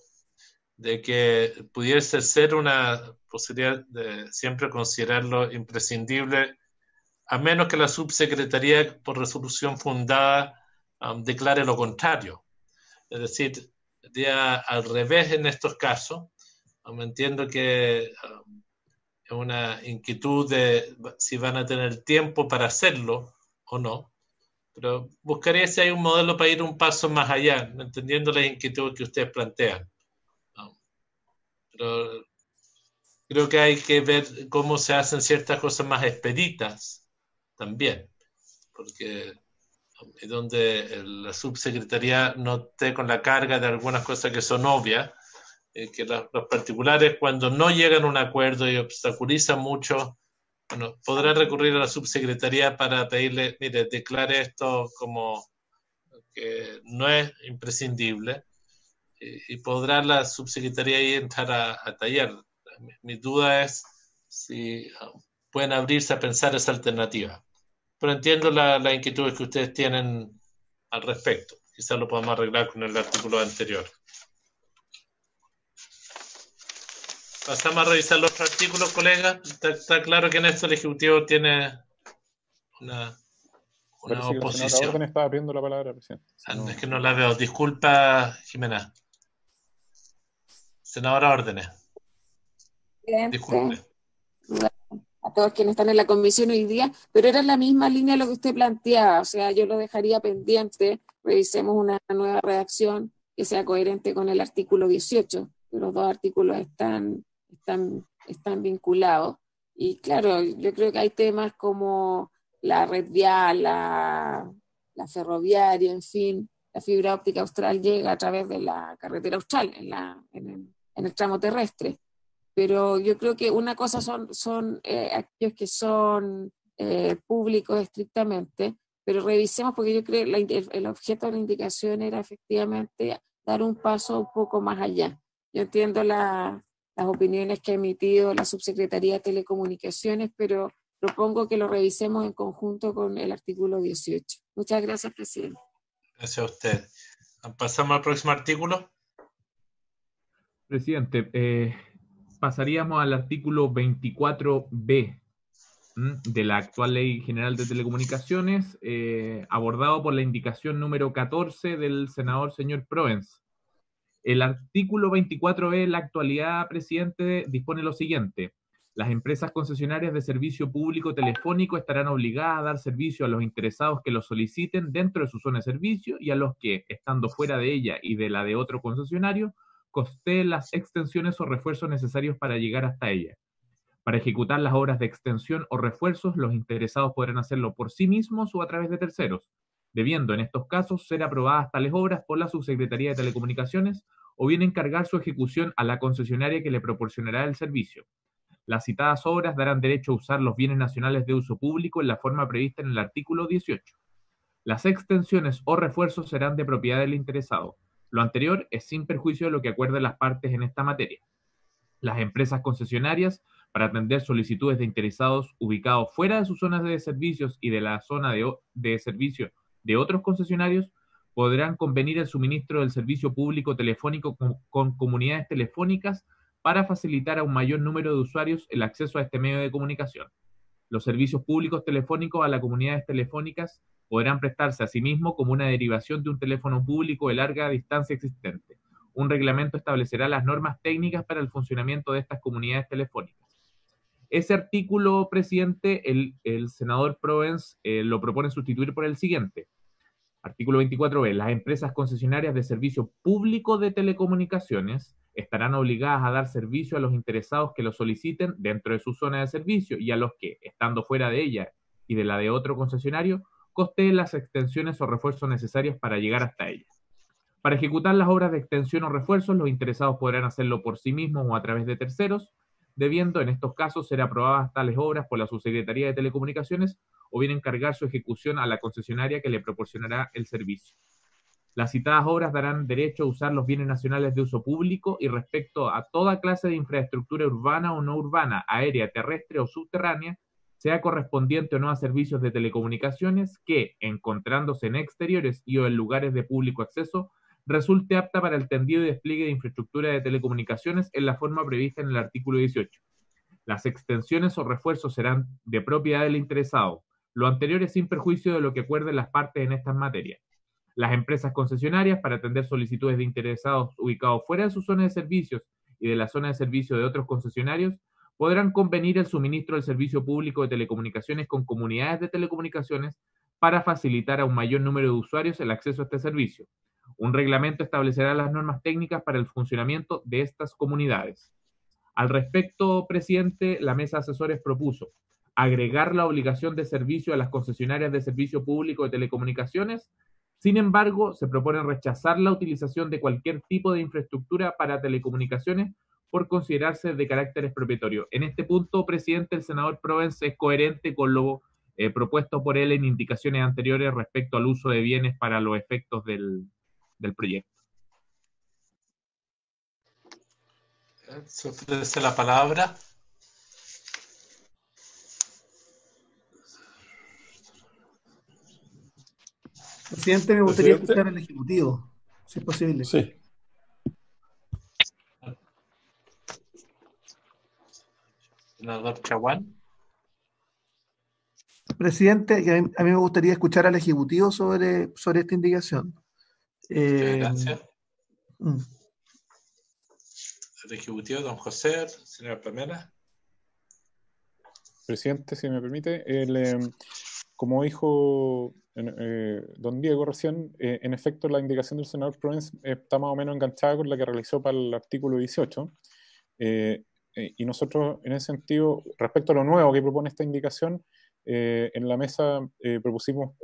de que pudiese ser una posibilidad de siempre considerarlo imprescindible, a menos que la subsecretaría, por resolución fundada, declare lo contrario. Es decir, al revés en estos casos, entiendo que es una inquietud de si van a tener tiempo para hacerlo o no, pero buscaría si hay un modelo para ir un paso más allá, entendiendo las inquietudes que ustedes plantean. Pero creo que hay que ver cómo se hacen ciertas cosas más expeditas también, porque donde la subsecretaría no esté con la carga de algunas cosas que son obvias, que los particulares cuando no llegan a un acuerdo y obstaculizan mucho, bueno, podrán recurrir a la subsecretaría para pedirle, mire, declare esto como que no es imprescindible, y podrá la subsecretaría ahí entrar a taller. Mi duda es si pueden abrirse a pensar esa alternativa. Pero entiendo las inquietudes que ustedes tienen al respecto. Quizás lo podamos arreglar con el artículo anterior. Pasamos a revisar los otros artículos, colegas. Está claro que en esto el Ejecutivo tiene una Parece que la senadora oposición. Orden estaba abriendo la palabra, presidente. Es que no la veo. Disculpa, Jimena. Senadora Órdenes. Disculpe. A todos quienes están en la comisión hoy día, pero era la misma línea lo que usted planteaba, o sea, yo lo dejaría pendiente, revisemos una nueva redacción que sea coherente con el artículo 18, los dos artículos están vinculados, y claro, yo creo que hay temas como la red vial, la ferroviaria, en fin, la fibra óptica austral llega a través de la carretera austral, en el tramo terrestre. Pero yo creo que una cosa son aquellos que son públicos estrictamente, pero revisemos, porque yo creo que el objeto de la indicación era efectivamente dar un paso un poco más allá. Yo entiendo las opiniones que ha emitido la Subsecretaría de Telecomunicaciones, pero propongo que lo revisemos en conjunto con el artículo 18. Muchas gracias, presidente. Gracias a usted. Pasamos al próximo artículo. Presidente, pasaríamos al artículo 24b de la actual Ley General de Telecomunicaciones, abordado por la indicación número 14 del senador señor Proens. El artículo 24b en la actualidad, presidente, dispone lo siguiente: las empresas concesionarias de servicio público telefónico estarán obligadas a dar servicio a los interesados que lo soliciten dentro de su zona de servicio y a los que, estando fuera de ella y de la de otro concesionario, costeen las extensiones o refuerzos necesarios para llegar hasta ella. Para ejecutar las obras de extensión o refuerzos, los interesados podrán hacerlo por sí mismos o a través de terceros, debiendo en estos casos ser aprobadas tales obras por la Subsecretaría de Telecomunicaciones o bien encargar su ejecución a la concesionaria que le proporcionará el servicio. Las citadas obras darán derecho a usar los bienes nacionales de uso público en la forma prevista en el artículo 18. Las extensiones o refuerzos serán de propiedad del interesado. Lo anterior es sin perjuicio de lo que acuerden las partes en esta materia. Las empresas concesionarias, para atender solicitudes de interesados ubicados fuera de sus zonas de servicios y de la zona de servicio de otros concesionarios, podrán convenir el suministro del servicio público telefónico con comunidades telefónicas para facilitar a un mayor número de usuarios el acceso a este medio de comunicación. Los servicios públicos telefónicos a las comunidades telefónicas podrán prestarse a sí mismos como una derivación de un teléfono público de larga distancia existente. Un reglamento establecerá las normas técnicas para el funcionamiento de estas comunidades telefónicas. Ese artículo, presidente, el senador Proens lo propone sustituir por el siguiente. Artículo 24b. Las empresas concesionarias de servicio público de telecomunicaciones estarán obligadas a dar servicio a los interesados que lo soliciten dentro de su zona de servicio y a los que, estando fuera de ella y de la de otro concesionario, costeen las extensiones o refuerzos necesarios para llegar hasta ella. Para ejecutar las obras de extensión o refuerzos, los interesados podrán hacerlo por sí mismos o a través de terceros, debiendo en estos casos ser aprobadas tales obras por la Subsecretaría de Telecomunicaciones o bien encargar su ejecución a la concesionaria que le proporcionará el servicio. Las citadas obras darán derecho a usar los bienes nacionales de uso público y respecto a toda clase de infraestructura urbana o no urbana, aérea, terrestre o subterránea, sea correspondiente o no a servicios de telecomunicaciones que, encontrándose en exteriores y o en lugares de público acceso, resulte apta para el tendido y despliegue de infraestructura de telecomunicaciones en la forma prevista en el artículo 18. Las extensiones o refuerzos serán de propiedad del interesado. Lo anterior es sin perjuicio de lo que acuerden las partes en estas materias. Las empresas concesionarias, para atender solicitudes de interesados ubicados fuera de su zona de servicios y de la zona de servicio de otros concesionarios, podrán convenir el suministro del servicio público de telecomunicaciones con comunidades de telecomunicaciones para facilitar a un mayor número de usuarios el acceso a este servicio. Un reglamento establecerá las normas técnicas para el funcionamiento de estas comunidades. Al respecto, presidente, la mesa de asesores propuso agregar la obligación de servicio a las concesionarias de servicio público de telecomunicaciones. Sin embargo, se propone rechazar la utilización de cualquier tipo de infraestructura para telecomunicaciones por considerarse de carácter expropiatorio. En este punto, presidente, el senador Provence es coherente con lo propuesto por él en indicaciones anteriores respecto al uso de bienes para los efectos del proyecto. Se ofrece la palabra. Presidente, me gustaría Presidente. escuchar al Ejecutivo, si es posible. Sí. Senador Chaguán. Presidente, que a mí me gustaría escuchar al Ejecutivo sobre esta indicación. Gracias. mm. El Ejecutivo, don José, señora Pamela. Presidente, si me permite, como dijo don Diego recién, en efecto la indicación del senador Provence está más o menos enganchada con la que realizó para el artículo 18. Y nosotros, en ese sentido, respecto a lo nuevo que propone esta indicación, en la mesa propusimos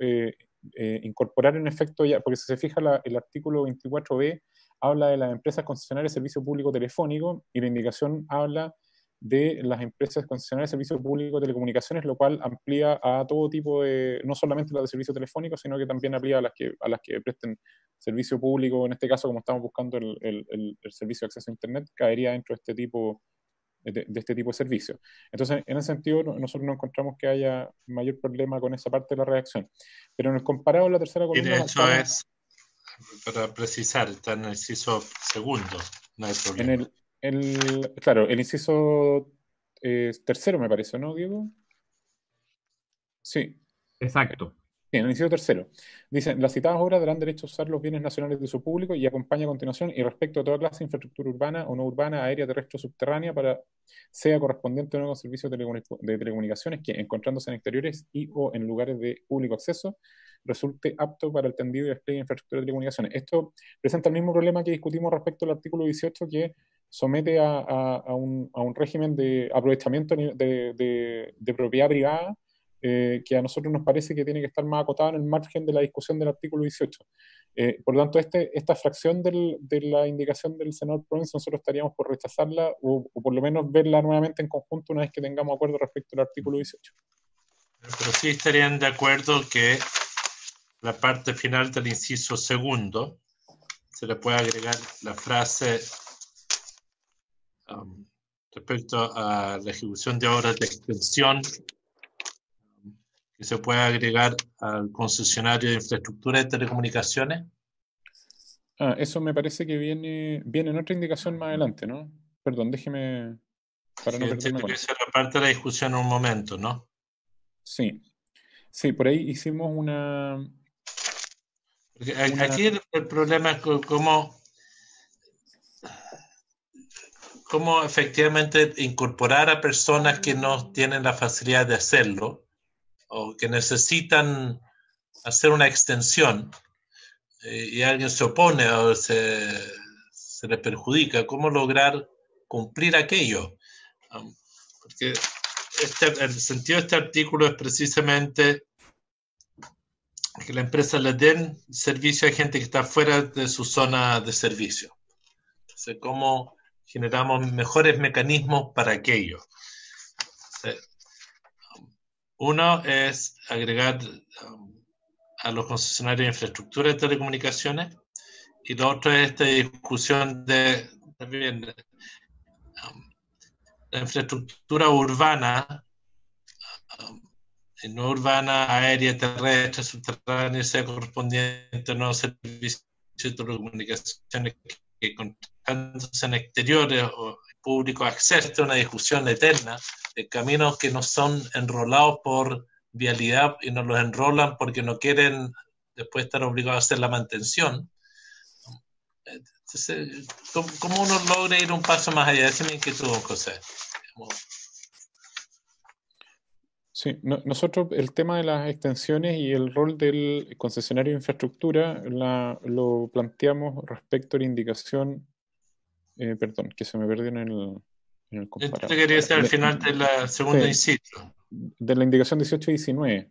incorporar en efecto ya, porque si se fija el artículo 24b habla de las empresas concesionarias de servicio público telefónico y la indicación habla de las empresas concesionarias de servicio público de telecomunicaciones, lo cual amplía a todo tipo de, no solamente las de servicio telefónico, sino que también amplía a las que presten servicio público, en este caso como estamos buscando el servicio de acceso a Internet, caería dentro de este tipo de servicio. Entonces, en ese sentido, nosotros no encontramos que haya mayor problema con esa parte de la redacción. Pero en el comparado a la tercera Y columna... de hecho es, para precisar, está en el inciso segundo, no hay problema. Claro, el inciso tercero me parece, ¿no, Diego? Sí. Exacto. Sí, en el inciso tercero. Dicen, las citadas obras darán derecho a usar los bienes nacionales de uso público y acompaña a continuación y respecto a toda clase de infraestructura urbana o no urbana, aérea, terrestre o subterránea, para sea correspondiente o no con servicios de telecomunicaciones que, encontrándose en exteriores y o en lugares de público acceso, resulte apto para el tendido y despliegue de infraestructura de telecomunicaciones. Esto presenta el mismo problema que discutimos respecto al artículo 18, que somete a un régimen de aprovechamiento de propiedad privada, que a nosotros nos parece que tiene que estar más acotado en el margen de la discusión del artículo 18. Por lo tanto, esta fracción de la indicación del senador Provence, nosotros estaríamos por rechazarla o por lo menos verla nuevamente en conjunto una vez que tengamos acuerdo respecto al artículo 18. Pero sí estarían de acuerdo que la parte final del inciso segundo se le puede agregar la frase respecto a la ejecución de obras de extensión que se puede agregar al concesionario de infraestructura de telecomunicaciones. Eso me parece que viene en otra indicación más adelante, ¿no? Perdón, déjeme para no perderme con eso. Esa es la parte de la discusión en un momento, ¿no? Sí, por ahí hicimos una... Porque aquí el problema es cómo efectivamente incorporar a personas que no tienen la facilidad de hacerlo o que necesitan hacer una extensión y alguien se opone o se le perjudica, ¿cómo lograr cumplir aquello? Porque el sentido de este artículo es precisamente que la empresa le den servicio a gente que está fuera de su zona de servicio. Entonces, ¿cómo generamos mejores mecanismos para aquello? Uno es agregar a los concesionarios de infraestructura de telecomunicaciones y lo otro es esta discusión de también la infraestructura urbana, no urbana, aérea, terrestre, subterránea, sea correspondiente a nuevos servicios de telecomunicaciones que encontrándose en exteriores o público acceso a una discusión eterna de caminos que no son enrolados por vialidad y no los enrolan porque no quieren después estar obligados a hacer la mantención. Entonces, ¿cómo uno logra ir un paso más allá? Esa es mi inquietud, don José. Sí, nosotros el tema de las extensiones y el rol del concesionario de infraestructura lo planteamos respecto a la indicación, perdón, que se me perdió en el Esto comparado. quería decir al final de la segunda inciso. De la indicación 18 y 19.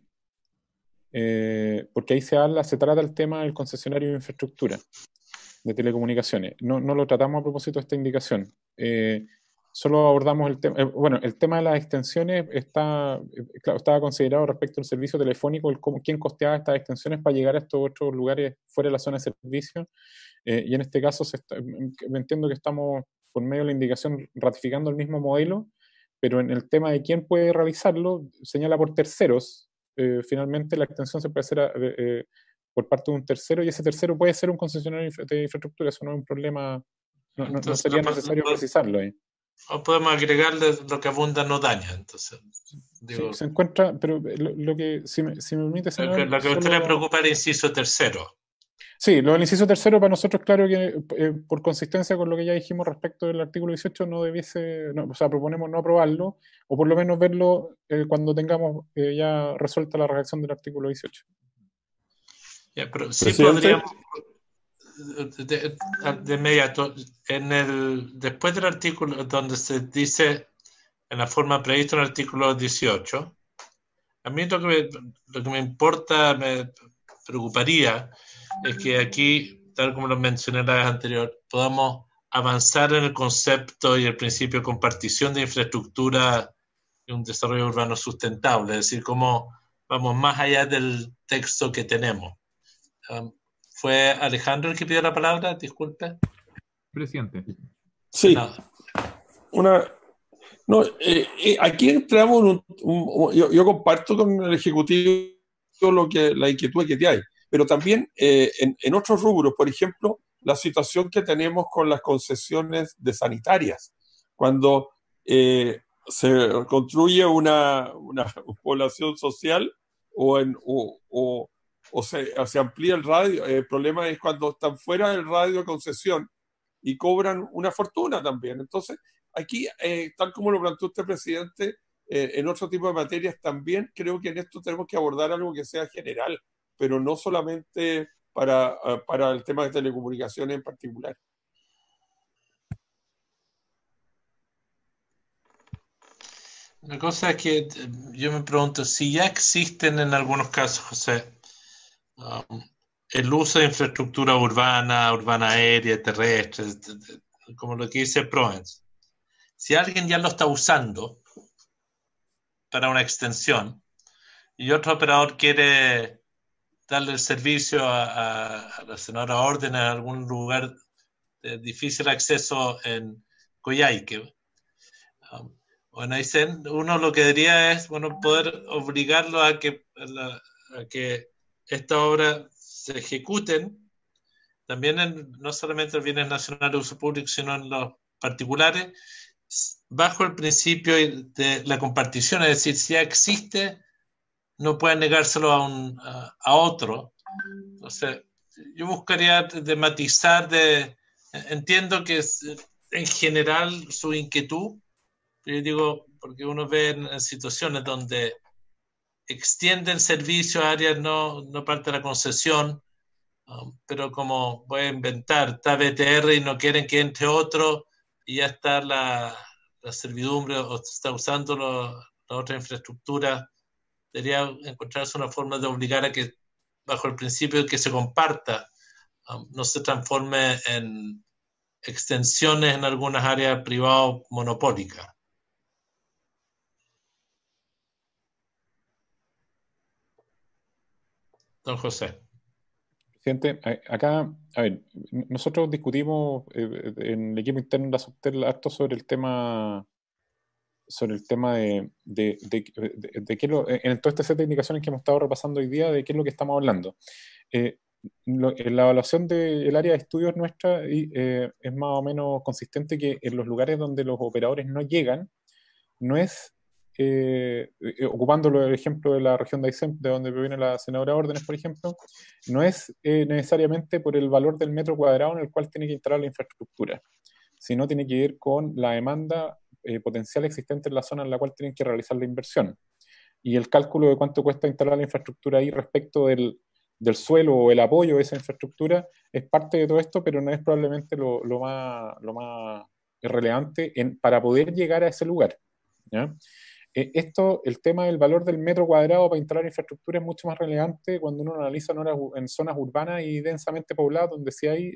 Porque ahí se trata el tema del concesionario de infraestructura de telecomunicaciones. No lo tratamos a propósito de esta indicación. Solo abordamos el tema. Bueno, el tema de las extensiones claro, estaba considerado respecto al servicio telefónico, quién costeaba estas extensiones para llegar a estos otros lugares fuera de la zona de servicio. Y en este caso me entiendo que estamos, por medio de la indicación, ratificando el mismo modelo, pero en el tema de quién puede realizarlo, señala por terceros. Finalmente la extensión se puede hacer por parte de un tercero, y ese tercero puede ser un concesionario de infraestructura. Eso no es un problema, no sería necesario precisarlo ahí. O podemos agregarle lo que abunda no daña. Entonces, digo, sí, se encuentra, pero lo que, si me permite, senador, lo que a usted le preocupa es el inciso tercero. Sí, lo del inciso tercero para nosotros, claro que por consistencia con lo que ya dijimos respecto del artículo 18, o sea, proponemos no aprobarlo, o por lo menos verlo cuando tengamos ya resuelta la redacción del artículo 18. Ya, pero sí Presidente. podríamos, de inmediato, después del artículo donde se dice en la forma prevista en el artículo 18, a mí lo que me importa, me preocuparía, es que aquí, tal como lo mencioné la vez anterior, podamos avanzar en el concepto y el principio de compartición de infraestructura y un desarrollo urbano sustentable, es decir, cómo vamos más allá del texto que tenemos. ¿Fue Alejandro el que pidió la palabra? Disculpe. Presidente. Sí. No. Aquí entramos yo comparto con el Ejecutivo la inquietud que hay, pero también en otros rubros, por ejemplo, la situación que tenemos con las concesiones de sanitarias, cuando se construye una población social o se amplía el radio. El problema es cuando están fuera del radio de concesión y cobran una fortuna también. Entonces, aquí, tal como lo planteó usted, presidente, en otro tipo de materias también creo que en esto tenemos que abordar algo que sea general, pero no solamente para el tema de telecomunicaciones en particular. La cosa es que yo me pregunto, si ya existen en algunos casos, José, el uso de infraestructura urbana aérea, terrestre, como lo que dice Proens, si alguien ya lo está usando para una extensión y otro operador quiere darle el servicio a la senadora Orden en algún lugar de difícil acceso en Coyhaique, o en Aysén, uno lo que diría es, bueno, poder obligarlo a que esta obra se ejecuten también no solamente en bienes nacionales de uso público, sino en los particulares, bajo el principio de la compartición, es decir, si ya existe, no pueden negárselo a otro. Entonces, yo buscaría de matizar, entiendo que es, en general su inquietud, yo digo, porque uno ve en situaciones donde extiende el servicio a áreas no parte de la concesión, pero como voy a inventar, está BTR y no quieren que entre otro y ya está la servidumbre o se está usando la otra infraestructura, debería encontrarse una forma de obligar a que, bajo el principio de que se comparta, no se transforme en extensiones en algunas áreas privadas monopólicas. Don José. Presidente, acá, a ver, nosotros discutimos en el equipo interno de la Subtel harto sobre el tema de qué en todo este set de indicaciones que hemos estado repasando hoy día, de qué es lo que estamos hablando. En la evaluación del área de estudios nuestra es más o menos consistente que en los lugares donde los operadores no llegan, no es, ocupando el ejemplo de la región de Aysén, de donde proviene la senadora Órdenes, por ejemplo, no es necesariamente por el valor del metro cuadrado en el cual tiene que instalar la infraestructura, sino tiene que ver con la demanda potencial existente en la zona en la cual tienen que realizar la inversión. Y el cálculo de cuánto cuesta instalar la infraestructura ahí respecto del suelo o el apoyo de esa infraestructura es parte de todo esto, pero no es probablemente lo más relevante para poder llegar a ese lugar, ¿ya? El tema del valor del metro cuadrado para instalar infraestructura es mucho más relevante cuando uno analiza en zonas urbanas y densamente pobladas, donde sí hay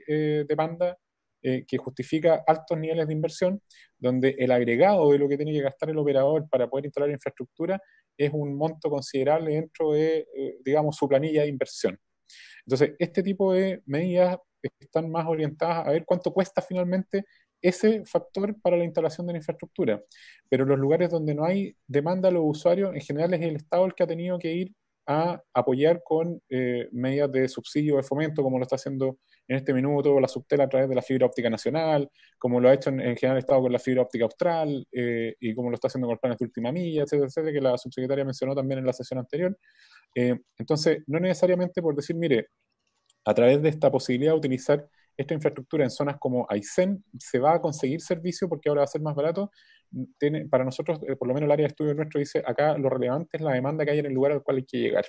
demanda que justifica altos niveles de inversión, donde el agregado de lo que tiene que gastar el operador para poder instalar infraestructura es un monto considerable dentro de, digamos, su planilla de inversión. Entonces, este tipo de medidas están más orientadas a ver cuánto cuesta finalmente ese factor para la instalación de la infraestructura. Pero en los lugares donde no hay demanda a los usuarios, en general es el Estado el que ha tenido que ir a apoyar con medidas de subsidio o de fomento, como lo está haciendo en este minuto la Subtel a través de la fibra óptica nacional, como lo ha hecho en general el Estado con la fibra óptica austral, y como lo está haciendo con los planes de última milla, etcétera, etcétera, que la subsecretaria mencionó también en la sesión anterior. Entonces, no necesariamente por decir, mire, a través de esta posibilidad de utilizar esta infraestructura en zonas como Aysén se va a conseguir servicio porque ahora va a ser más barato. Para nosotros, por lo menos el área de estudio nuestro dice, acá lo relevante es la demanda que hay en el lugar al cual hay que llegar.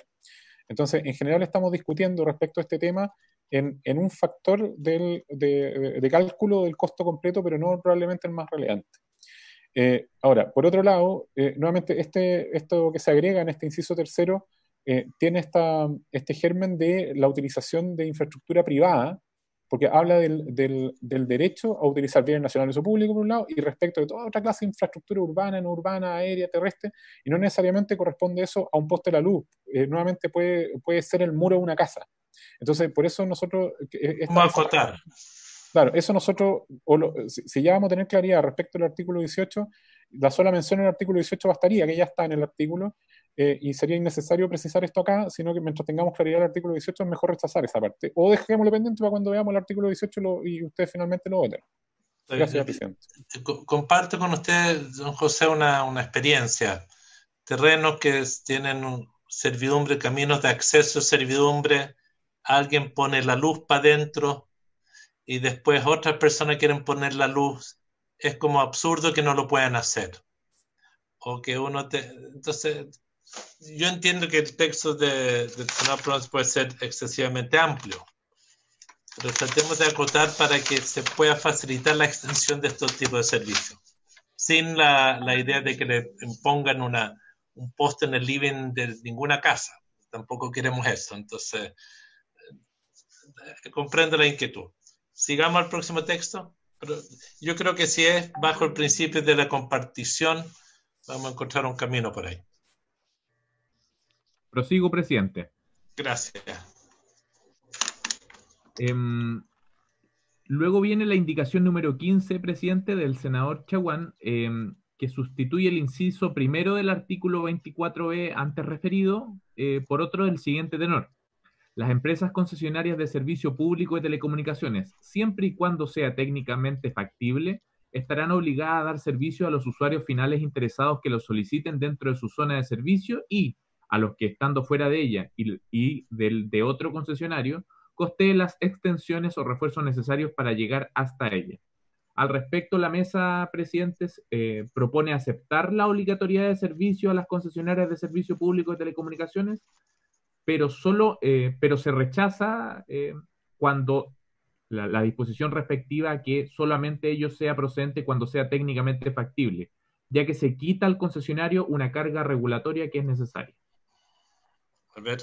Entonces, en general estamos discutiendo respecto a este tema en un factor de cálculo del costo completo, pero no probablemente el más relevante. Ahora, por otro lado, nuevamente esto que se agrega en este inciso tercero tiene este germen de la utilización de infraestructura privada, porque habla del derecho a utilizar bienes nacionales o públicos, por un lado, y respecto de toda otra clase de infraestructura urbana, no urbana, aérea, terrestre, y no necesariamente corresponde eso a un poste de la luz. Nuevamente puede ser el muro de una casa. Entonces, por eso nosotros... ¿Cómo acotar? Claro, eso nosotros, si ya vamos a tener claridad respecto al artículo 18, la sola mención en el artículo 18 bastaría, que ya está en el artículo, y sería innecesario precisar esto acá, sino que mientras tengamos claridad del artículo 18 es mejor rechazar esa parte. O dejémoslo pendiente para cuando veamos el artículo 18 y ustedes finalmente lo voten. Gracias, presidente. Comparto con usted, don José, una experiencia. Terrenos que tienen servidumbre, caminos de acceso, servidumbre, alguien pone la luz para adentro y después otras personas quieren poner la luz. Es como absurdo que no lo puedan hacer. O que Entonces, yo entiendo que el texto del Senado puede ser excesivamente amplio, pero tratemos de acotar para que se pueda facilitar la extensión de estos tipos de servicios, sin la idea de que le impongan un poste en el living de ninguna casa. Tampoco queremos eso. Entonces, comprendo la inquietud. Sigamos al próximo texto. Pero yo creo que si es bajo el principio de la compartición, vamos a encontrar un camino por ahí. Prosigo, presidente. Gracias. Luego viene la indicación número 15, presidente, del senador Chaguán, que sustituye el inciso primero del artículo 24b antes referido por otro del siguiente tenor. Las empresas concesionarias de servicio público de telecomunicaciones, siempre y cuando sea técnicamente factible, estarán obligadas a dar servicio a los usuarios finales interesados que lo soliciten dentro de su zona de servicio y a los que, estando fuera de ella y de otro concesionario, costee las extensiones o refuerzos necesarios para llegar hasta ella. Al respecto, la mesa, presidentes, propone aceptar la obligatoriedad de servicio a las concesionarias de servicio público de telecomunicaciones, pero se rechaza cuando la disposición respectiva que solamente ello sea procedente cuando sea técnicamente factible, ya que se quita al concesionario una carga regulatoria que es necesaria. A ver,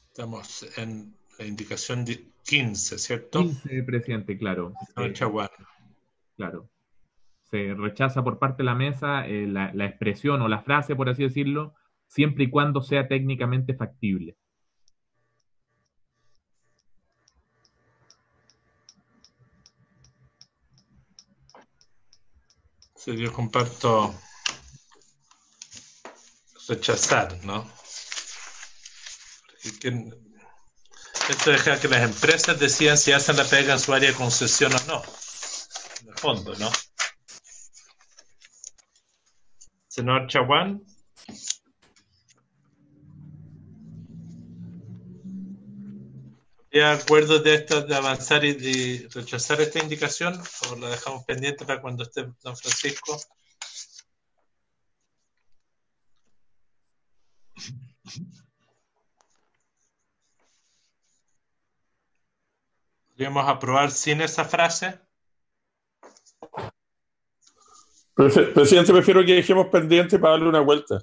estamos en la indicación 15, ¿cierto? 15, presidente, claro. Claro. Se rechaza por parte de la mesa la expresión o la frase, por así decirlo, siempre y cuando sea técnicamente factible. Sí, yo comparto rechazar, ¿no? Esto deja que las empresas decidan si hacen la pega en su área de concesión o no. En el fondo, ¿no? Senador Chaguán. ¿De acuerdo de avanzar y rechazar esta indicación o la dejamos pendiente para cuando esté don Francisco? ¿Podríamos aprobar sin esa frase? Presidente, prefiero que dejemos pendiente para darle una vuelta.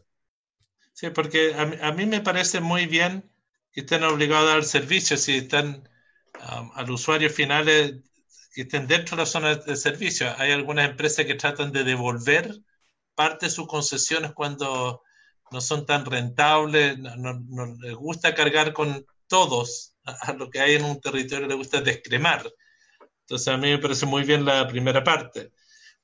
Sí, porque a mí me parece muy bien que estén obligados a dar servicio, si están al usuario final, que estén dentro de la zona de servicio. Hay algunas empresas que tratan de devolver parte de sus concesiones cuando no son tan rentables, no les gusta cargar con todos, a lo que hay en un territorio les gusta descremar. Entonces a mí me parece muy bien la primera parte,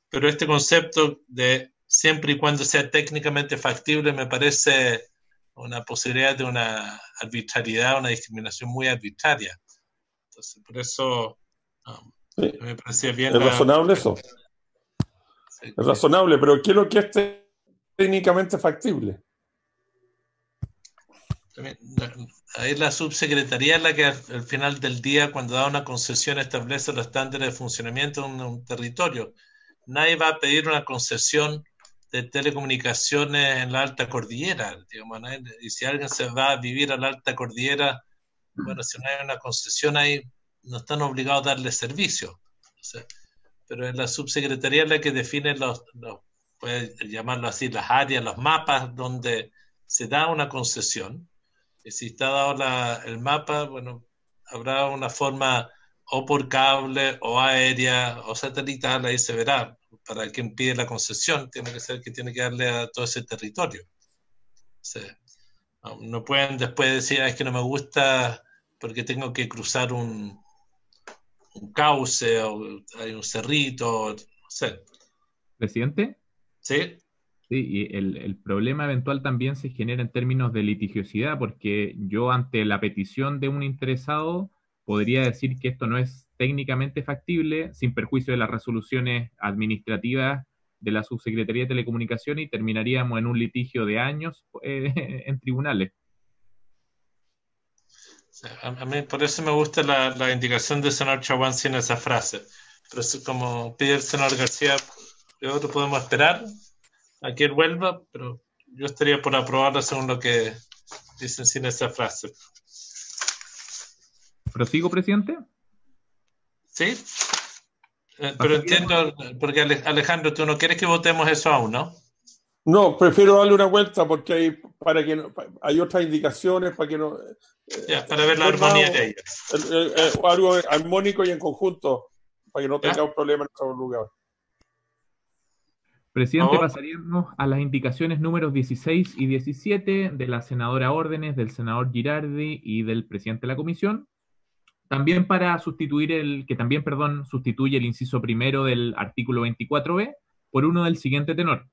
pero este concepto de siempre y cuando sea técnicamente factible me parece una posibilidad de una arbitrariedad, una discriminación muy arbitraria. Entonces por eso Sí. me parecía bien. Es razonable eso. Sí, es razonable, pero ¿qué es lo que es técnicamente factible? Ahí la subsecretaría es la que al final del día, cuando da una concesión, establece los estándares de funcionamiento de un territorio. Nadie va a pedir una concesión de telecomunicaciones en la alta cordillera, digamos, ¿no? Y si alguien se va a vivir a la alta cordillera, bueno, si no hay una concesión ahí, no están obligados a darle servicio. Entonces, pero es la subsecretaría la que define puede llamarlo así, las áreas, los mapas donde se da una concesión. Y si está dado el mapa, bueno, habrá una forma o por cable, o aérea, o satelital, ahí se verá. Para quien pide la concesión, tiene que ser que tiene que darle a todo ese territorio. Sí. No pueden después decir, es que no me gusta porque tengo que cruzar un cauce, o hay un cerrito, no sé. ¿Presidente? Sí. Sí, y el problema eventual también se genera en términos de litigiosidad, porque yo ante la petición de un interesado podría decir que esto no es técnicamente factible, sin perjuicio de las resoluciones administrativas de la Subsecretaría de Telecomunicaciones, y terminaríamos en un litigio de años en tribunales. A mí por eso me gusta la indicación del senador Chaguán sin esa frase. Pero como pide el senador García, nosotros podemos esperar a que él vuelva, pero yo estaría por aprobarlo según lo que dicen sin esa frase. ¿Prosigo, presidente? Sí. Pero entiendo, porque Alejandro, tú no quieres que votemos eso aún, ¿no? No, prefiero darle una vuelta porque hay otras indicaciones para que no... para ver la armonía de ellas. Algo armónico y en conjunto, para que no tengamos problemas en otro lugar. Presidente, pasaríamos a las indicaciones números 16 y 17 de la senadora Órdenes, del senador Girardi y del presidente de la comisión. También para sustituye el inciso primero del artículo 24b por uno del siguiente tenor.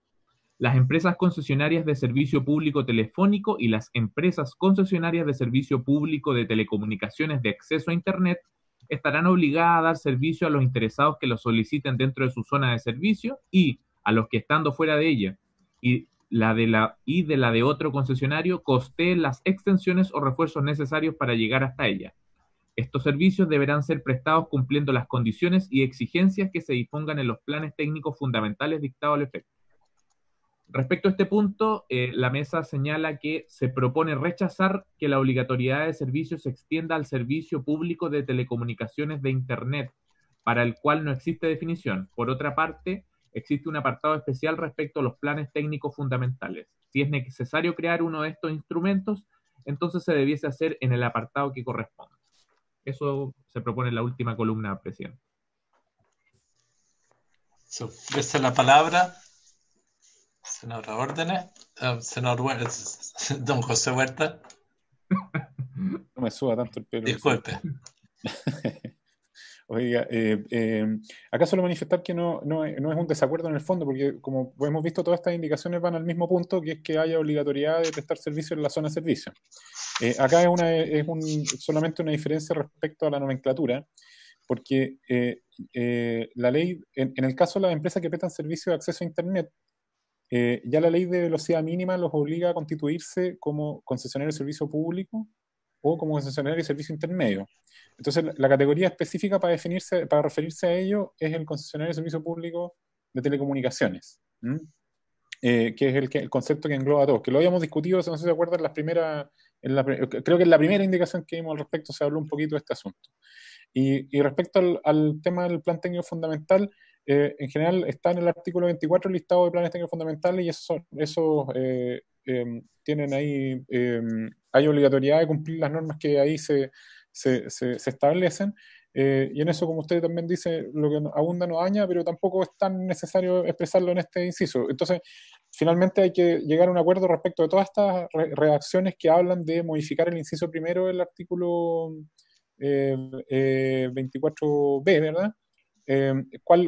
Las empresas concesionarias de servicio público telefónico y las empresas concesionarias de servicio público de telecomunicaciones de acceso a Internet estarán obligadas a dar servicio a los interesados que lo soliciten dentro de su zona de servicio y a los que, estando fuera de ella y de la de otro concesionario, costeen las extensiones o refuerzos necesarios para llegar hasta ella. Estos servicios deberán ser prestados cumpliendo las condiciones y exigencias que se dispongan en los planes técnicos fundamentales dictados al efecto. Respecto a este punto, la mesa señala que se propone rechazar que la obligatoriedad de servicio se extienda al servicio público de telecomunicaciones de Internet, para el cual no existe definición. Por otra parte, existe un apartado especial respecto a los planes técnicos fundamentales. Si es necesario crear uno de estos instrumentos, entonces se debiese hacer en el apartado que corresponde. Eso se propone en la última columna, presidente. Esa es la palabra. Senador Órdenes. Senador Don José Huerta. No me suba tanto el pelo. Disculpe. Oiga, acá solo manifestar que no es un desacuerdo en el fondo, porque como hemos visto, todas estas indicaciones van al mismo punto, que es que haya obligatoriedad de prestar servicio en la zona de servicio. Acá solamente una diferencia respecto a la nomenclatura, porque la ley, en el caso de las empresas que prestan servicio de acceso a Internet, ya la ley de velocidad mínima los obliga a constituirse como concesionario de servicio público o como concesionario de servicio intermedio. Entonces, la categoría específica para referirse a ello es el concesionario de servicio público de telecomunicaciones, que es el concepto que engloba a todos, que lo habíamos discutido, no sé si se acuerdan, creo que en la primera indicación que dimos al respecto se habló un poquito de este asunto. Y respecto al tema del plan técnico fundamental, en general está en el artículo 24 el listado de planes técnicos fundamentales, y esos tienen ahí, hay obligatoriedad de cumplir las normas que ahí se establecen. Y en eso, como usted también dice, lo que abunda no daña, pero tampoco es tan necesario expresarlo en este inciso. Entonces, finalmente hay que llegar a un acuerdo respecto de todas estas redacciones que hablan de modificar el inciso primero del artículo 24b, ¿verdad?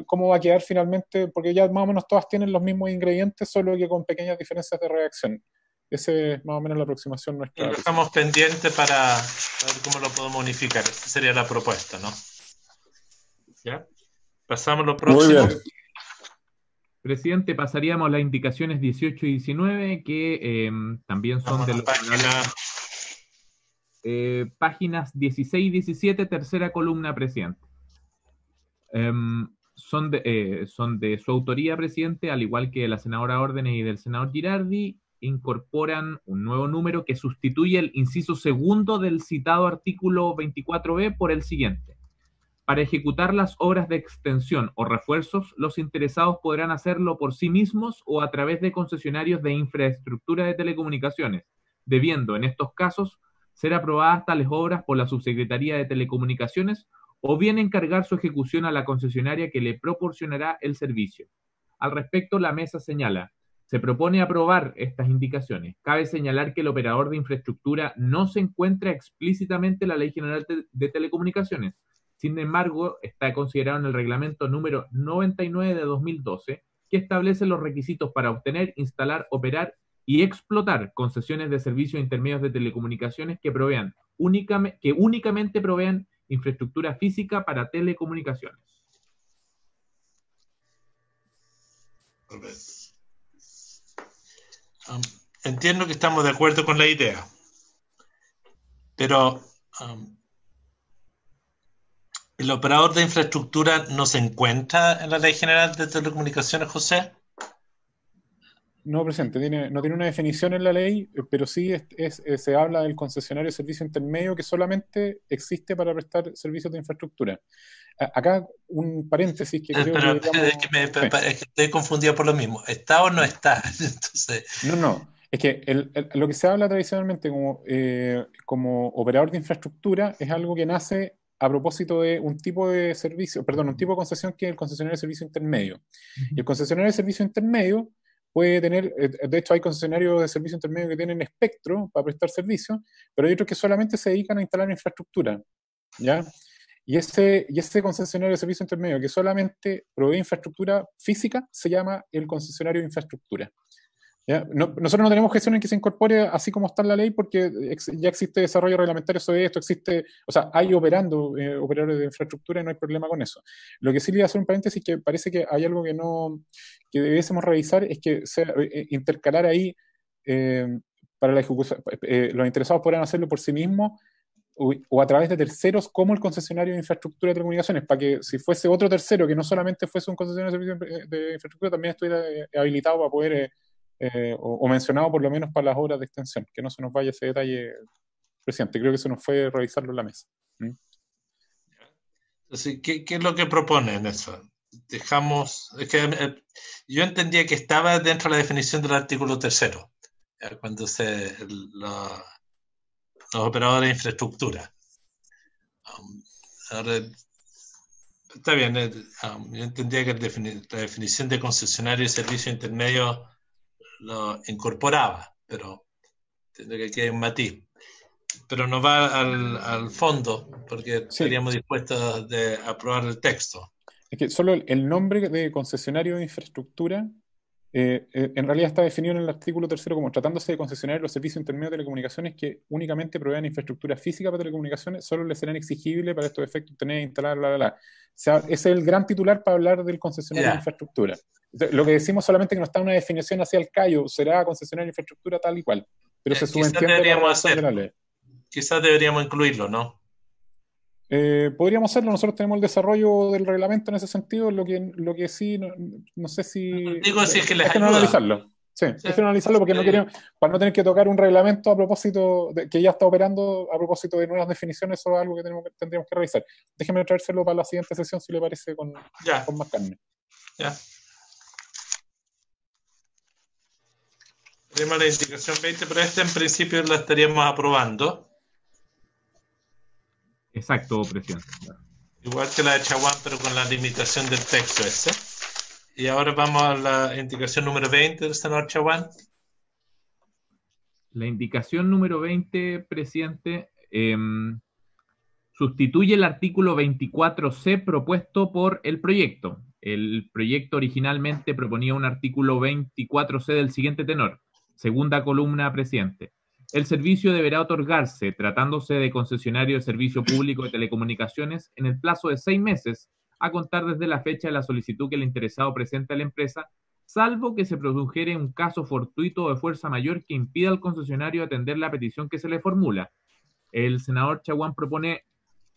¿Cómo va a quedar finalmente? Porque ya más o menos todas tienen los mismos ingredientes, solo que con pequeñas diferencias de redacción. Esa es más o menos la aproximación nuestra. Lo dejamos pendiente para ver cómo lo podemos unificar. Esa sería la propuesta, ¿no? ¿Ya? Pasamos a lo próximo. Muy bien. Presidente, pasaríamos a las indicaciones 18 y 19, que también son de los páginas 16 y 17, tercera columna, presidente. Son de su autoría, presidente, al igual que de la senadora Órdenes y del senador Girardi. Incorporan un nuevo número que sustituye el inciso segundo del citado artículo 24b por el siguiente. Para ejecutar las obras de extensión o refuerzos, los interesados podrán hacerlo por sí mismos o a través de concesionarios de infraestructura de telecomunicaciones, debiendo en estos casos ser aprobadas tales obras por la Subsecretaría de Telecomunicaciones o bien encargar su ejecución a la concesionaria que le proporcionará el servicio. Al respecto, la mesa señala: se propone aprobar estas indicaciones. Cabe señalar que el operador de infraestructura no se encuentra explícitamente en la Ley General de Telecomunicaciones. Sin embargo, está considerado en el reglamento número 99 de 2012, que establece los requisitos para obtener, instalar, operar y explotar concesiones de servicios intermedios de telecomunicaciones que únicamente provean infraestructura física para telecomunicaciones. Entiendo que estamos de acuerdo con la idea, pero ¿el operador de infraestructura no se encuentra en la Ley General de Telecomunicaciones, José? No, presidente, no tiene una definición en la ley, pero sí se habla del concesionario de servicio intermedio que solamente existe para prestar servicios de infraestructura. Acá un paréntesis que creo pero, que... Digamos, es que estoy confundido por lo mismo. ¿Está o no está? Entonces... No. Es que lo que se habla tradicionalmente como operador de infraestructura es algo que nace a propósito de un tipo de servicio, un tipo de concesión que es el concesionario de servicio intermedio. Y el concesionario de servicio intermedio puede tener, de hecho hay concesionarios de servicio intermedio que tienen espectro para prestar servicios, pero hay otros que solamente se dedican a instalar infraestructura, ¿ya? Y ese concesionario de servicio intermedio que solamente provee infraestructura física se llama el concesionario de infraestructura. ¿Ya? Nosotros no tenemos gestión en que se incorpore así como está en la ley porque ya existe desarrollo reglamentario sobre esto, hay operadores de infraestructura y no hay problema con eso. Lo que sí le voy a hacer un paréntesis, que parece que hay algo que debiésemos revisar, es que intercalar ahí para la ejecución, los interesados podrán hacerlo por sí mismos o a través de terceros como el concesionario de infraestructura de telecomunicaciones, para que si fuese otro tercero que no solamente fuese un concesionario de servicio de infraestructura, también estuviera habilitado para poder o mencionado por lo menos para las obras de extensión, que no se nos vaya ese detalle, presidente. Creo que se nos fue revisarlo en la mesa. Entonces, ¿qué es lo que proponen eso? Yo entendía que estaba dentro de la definición del artículo 3, cuando los operadores de infraestructura. Ahora, está bien, yo entendía que la definición de concesionario y servicio intermedio lo incorporaba, pero entiendo que aquí hay un matiz. Pero no va al fondo, porque estaríamos dispuestos a aprobar el texto. Es que solo el nombre de concesionario de infraestructura en realidad está definido en el artículo 3 como tratándose de concesionar los servicios intermedios de telecomunicaciones que únicamente provean infraestructura física para telecomunicaciones, solo les serán exigibles para estos efectos tener, instalar, O sea, ese es el gran titular para hablar del concesionario de infraestructura. Entonces, lo que decimos solamente que no está una definición hacia el callo, será concesionario de infraestructura tal y cual, pero se subentiende la razón de la ley. Quizás deberíamos incluirlo, ¿no? Podríamos hacerlo, nosotros tenemos el desarrollo del reglamento en ese sentido, lo que sí, no sé si... Digo si es que les ayuda. No analizarlo. Sí, prefiero analizarlo porque no queremos, para no tener que tocar un reglamento a propósito de que ya está operando a propósito de nuevas definiciones, o algo que tendríamos que revisar. Déjeme traérselo para la siguiente sesión si le parece con más carne. Ya. Tenemos la indicación 20, pero en principio la estaríamos aprobando. Exacto, presidente. Igual que la de Chaguán, pero con la limitación del texto ese. Y ahora vamos a la indicación número 20 del senador Chaguán. La indicación número 20, presidente, sustituye el artículo 24C propuesto por el proyecto. El proyecto originalmente proponía un artículo 24C del siguiente tenor. Segunda columna, presidente. El servicio deberá otorgarse, tratándose de concesionario de servicio público de telecomunicaciones, en el plazo de 6 meses, a contar desde la fecha de la solicitud que el interesado presente a la empresa, salvo que se produjere un caso fortuito o de fuerza mayor que impida al concesionario atender la petición que se le formula. El senador Chaguán propone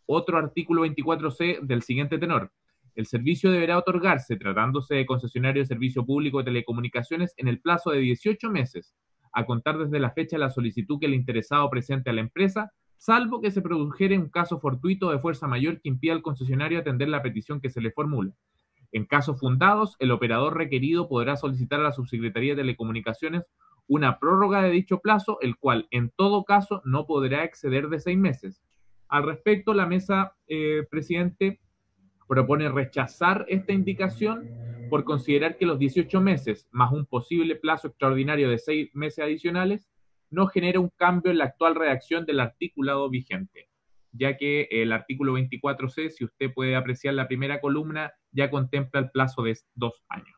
otro artículo 24C del siguiente tenor. El servicio deberá otorgarse, tratándose de concesionario de servicio público de telecomunicaciones, en el plazo de 18 meses, a contar desde la fecha de la solicitud que el interesado presente a la empresa, salvo que se produjere un caso fortuito de fuerza mayor que impida al concesionario atender la petición que se le formula. En casos fundados, el operador requerido podrá solicitar a la Subsecretaría de Telecomunicaciones una prórroga de dicho plazo, el cual, en todo caso, no podrá exceder de 6 meses. Al respecto, la mesa, presidente, propone rechazar esta indicación por considerar que los 18 meses, más un posible plazo extraordinario de 6 meses adicionales, no genera un cambio en la actual redacción del articulado vigente, ya que el artículo 24C, si usted puede apreciar la primera columna, ya contempla el plazo de 2 años.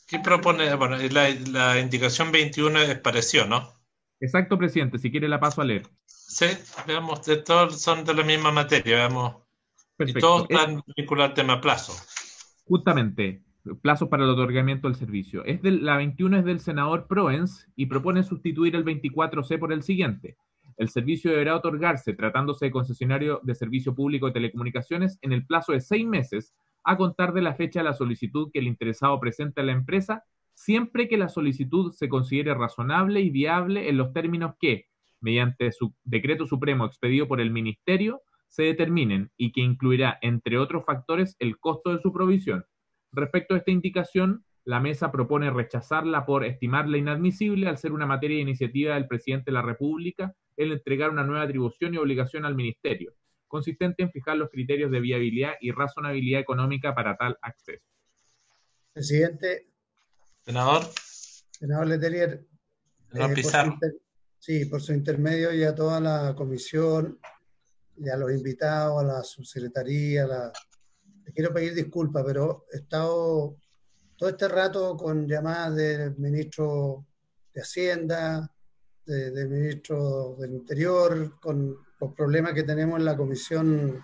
¿Qué propone? Bueno, la indicación 21 es pareció, ¿no? Exacto, presidente. Si quiere la paso a leer. Sí, veamos, todos son de la misma materia, veamos. Perfecto. Y todos están vinculados al tema plazo. Justamente, plazo para el otorgamiento del servicio. La 21 es del senador Proens y propone sustituir el 24C por el siguiente. El servicio deberá otorgarse, tratándose de concesionario de servicio público de telecomunicaciones, en el plazo de 6 meses, a contar de la fecha de la solicitud que el interesado presente a la empresa, siempre que la solicitud se considere razonable y viable en los términos que, mediante su decreto supremo expedido por el Ministerio, se determinen y que incluirá, entre otros factores, el costo de su provisión. Respecto a esta indicación, la mesa propone rechazarla por estimarla inadmisible al ser una materia de iniciativa del presidente de la República el entregar una nueva atribución y obligación al Ministerio, consistente en fijar los criterios de viabilidad y razonabilidad económica para tal acceso. Presidente. Senador. Senador Letelier. Pizarro. Por su intermedio y a toda la comisión y a los invitados, a la subsecretaría, les quiero pedir disculpas, pero he estado todo este rato con llamadas del ministro de Hacienda, del ministro del Interior, con los problemas que tenemos en la comisión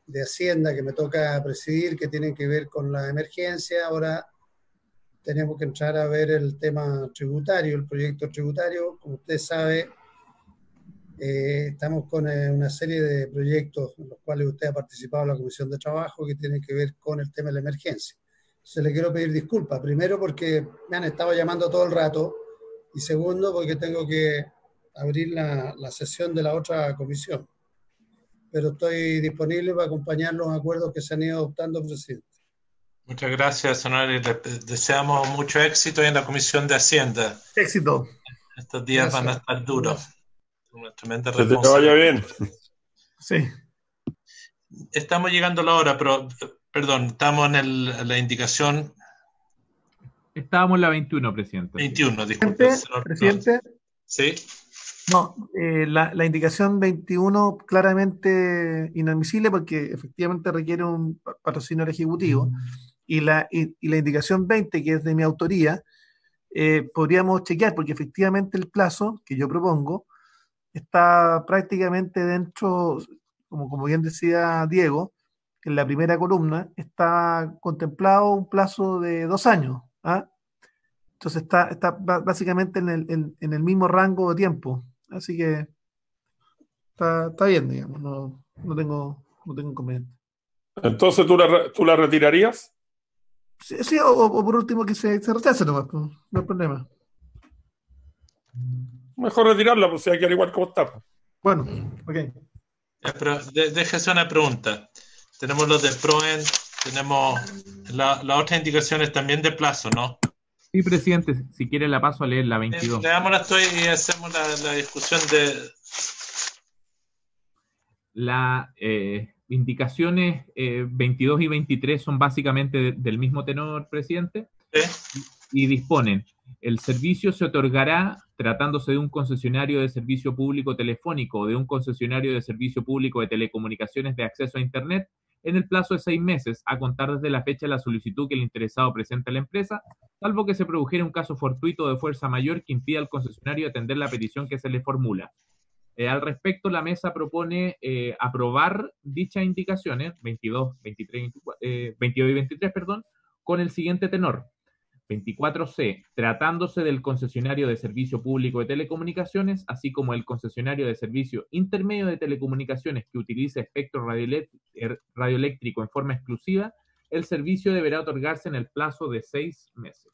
de Hacienda que me toca presidir, que tienen que ver con la emergencia. Ahora tenemos que entrar a ver el tema tributario, el proyecto tributario. Como usted sabe, estamos con una serie de proyectos en los cuales usted ha participado en la Comisión de Trabajo que tienen que ver con el tema de la emergencia. Entonces le quiero pedir disculpas, primero porque me han estado llamando todo el rato y segundo porque tengo que abrir la sesión de la otra comisión. Pero estoy disponible para acompañar los acuerdos que se han ido adoptando, presidente. Muchas gracias, senador, y les deseamos mucho éxito en la Comisión de Hacienda. Éxito. Estos días van a estar duros. Una tremenda responsabilidad. Que te vaya bien. Sí. Estamos llegando a la hora, pero, perdón, estamos en la indicación. Estábamos en la 21, presidente. 21, disculpe. Presidente. Sí. No, la indicación 21 claramente inadmisible porque efectivamente requiere un patrocinio ejecutivo y la indicación 20, que es de mi autoría, podríamos chequear porque efectivamente el plazo que yo propongo está prácticamente dentro, como bien decía Diego, en la primera columna está contemplado un plazo de 2 años. ¿Ah? Entonces está básicamente en el mismo rango de tiempo. Así que está bien, digamos, no tengo inconveniente. Entonces, ¿tú la retirarías? Sí, o por último que se rechace nomás, pues, no hay problema. Mejor retirarla, pues si hay que al igual como está. Bueno, ok. Pero déjese una pregunta. Tenemos los de PROEN, tenemos las otras indicaciones también de plazo, ¿no? Sí, presidente, si quiere la paso a leer la 22. Leámosla y hacemos la discusión de... Las indicaciones 22 y 23 son básicamente del mismo tenor, presidente, y disponen: el servicio se otorgará tratándose de un concesionario de servicio público telefónico o de un concesionario de servicio público de telecomunicaciones de acceso a Internet en el plazo de 6 meses, a contar desde la fecha de la solicitud que el interesado presenta a la empresa, salvo que se produjera un caso fortuito de fuerza mayor que impida al concesionario atender la petición que se le formula. Al respecto, la mesa propone aprobar dichas indicaciones, 22 y 23, con el siguiente tenor. 24C, tratándose del concesionario de servicio público de telecomunicaciones, así como el concesionario de servicio intermedio de telecomunicaciones que utilice espectro radioeléctrico en forma exclusiva, el servicio deberá otorgarse en el plazo de 6 meses.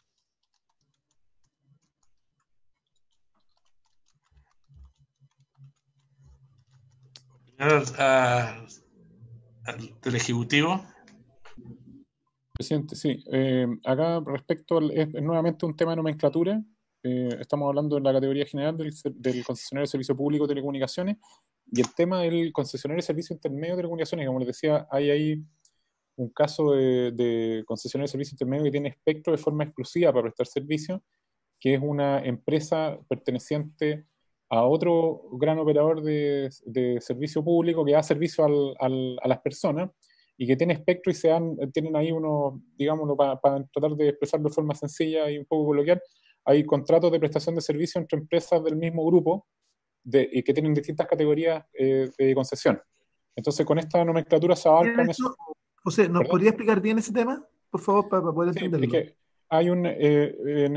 Del Ejecutivo. Presidente, sí. Acá respecto es nuevamente un tema de nomenclatura. Estamos hablando de la categoría general del concesionario de servicio público de telecomunicaciones, y el tema del concesionario de servicio intermedio de telecomunicaciones, como les decía, hay ahí un caso de concesionario de servicio intermedio que tiene espectro de forma exclusiva para prestar servicio, que es una empresa perteneciente a otro gran operador de servicio público que da servicio a las personas, y que tiene espectro, y tienen ahí unos, digámoslo, para tratar de expresarlo de forma sencilla y un poco coloquial, hay contratos de prestación de servicio entre empresas del mismo grupo y que tienen distintas categorías de concesión. Entonces, con esta nomenclatura se abarcan eso. José, ¿nos podría explicar bien ese tema, por favor, para poder entenderlo? Es que hay en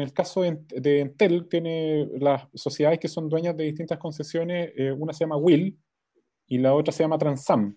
el caso de Entel, tiene las sociedades que son dueñas de distintas concesiones, una se llama WIL y la otra se llama Transam.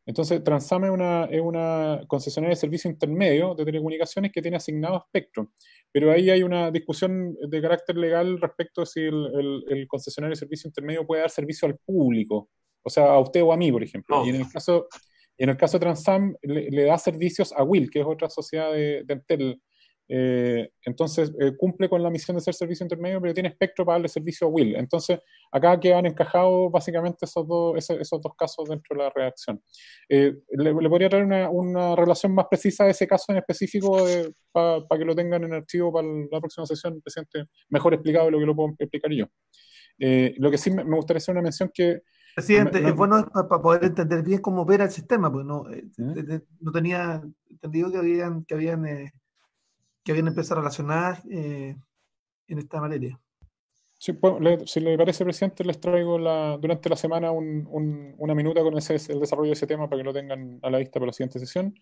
Entonces, Transam es una concesionaria de servicio intermedio de telecomunicaciones que tiene asignado espectro. Pero ahí hay una discusión de carácter legal respecto a si el concesionario de servicio intermedio puede dar servicio al público, o sea, a usted o a mí, por ejemplo. Y en el caso de Transam, le da servicios a WIL, que es otra sociedad de Entel. Entonces, cumple con la misión de ser servicio intermedio, pero tiene espectro para darle servicio a WIL. Entonces, acá quedan encajados básicamente esos dos casos dentro de la redacción. Le podría traer una relación más precisa de ese caso en específico para que lo tengan en archivo para la próxima sesión, presidente, mejor explicado de lo que lo puedo explicar yo. Lo que sí me gustaría hacer una mención que... Presidente, es bueno para poder entender bien cómo opera el sistema, porque no tenía entendido que habían empresas relacionadas en esta materia. Sí, bueno, si le parece, presidente, les traigo durante la semana una minuta con el desarrollo de ese tema para que lo tengan a la vista para la siguiente sesión.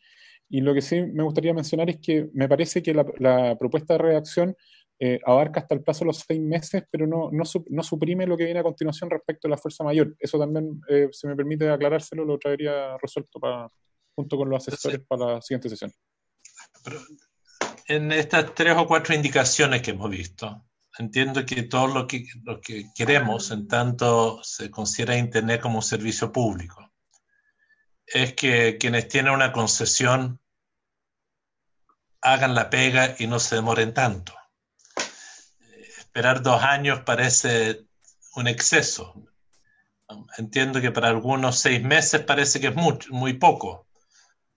Y lo que sí me gustaría mencionar es que me parece que la propuesta de redacción abarca hasta el plazo de los 6 meses, pero no suprime lo que viene a continuación respecto a la fuerza mayor. Eso también, si me permite aclarárselo, lo traería resuelto junto con los asesores para la siguiente sesión. Pero en estas 3 o 4 indicaciones que hemos visto, entiendo que todo lo que queremos, en tanto se considera Internet como un servicio público, es que quienes tienen una concesión hagan la pega y no se demoren tanto. Esperar 2 años parece un exceso. Entiendo que para algunos 6 meses parece que es muy poco,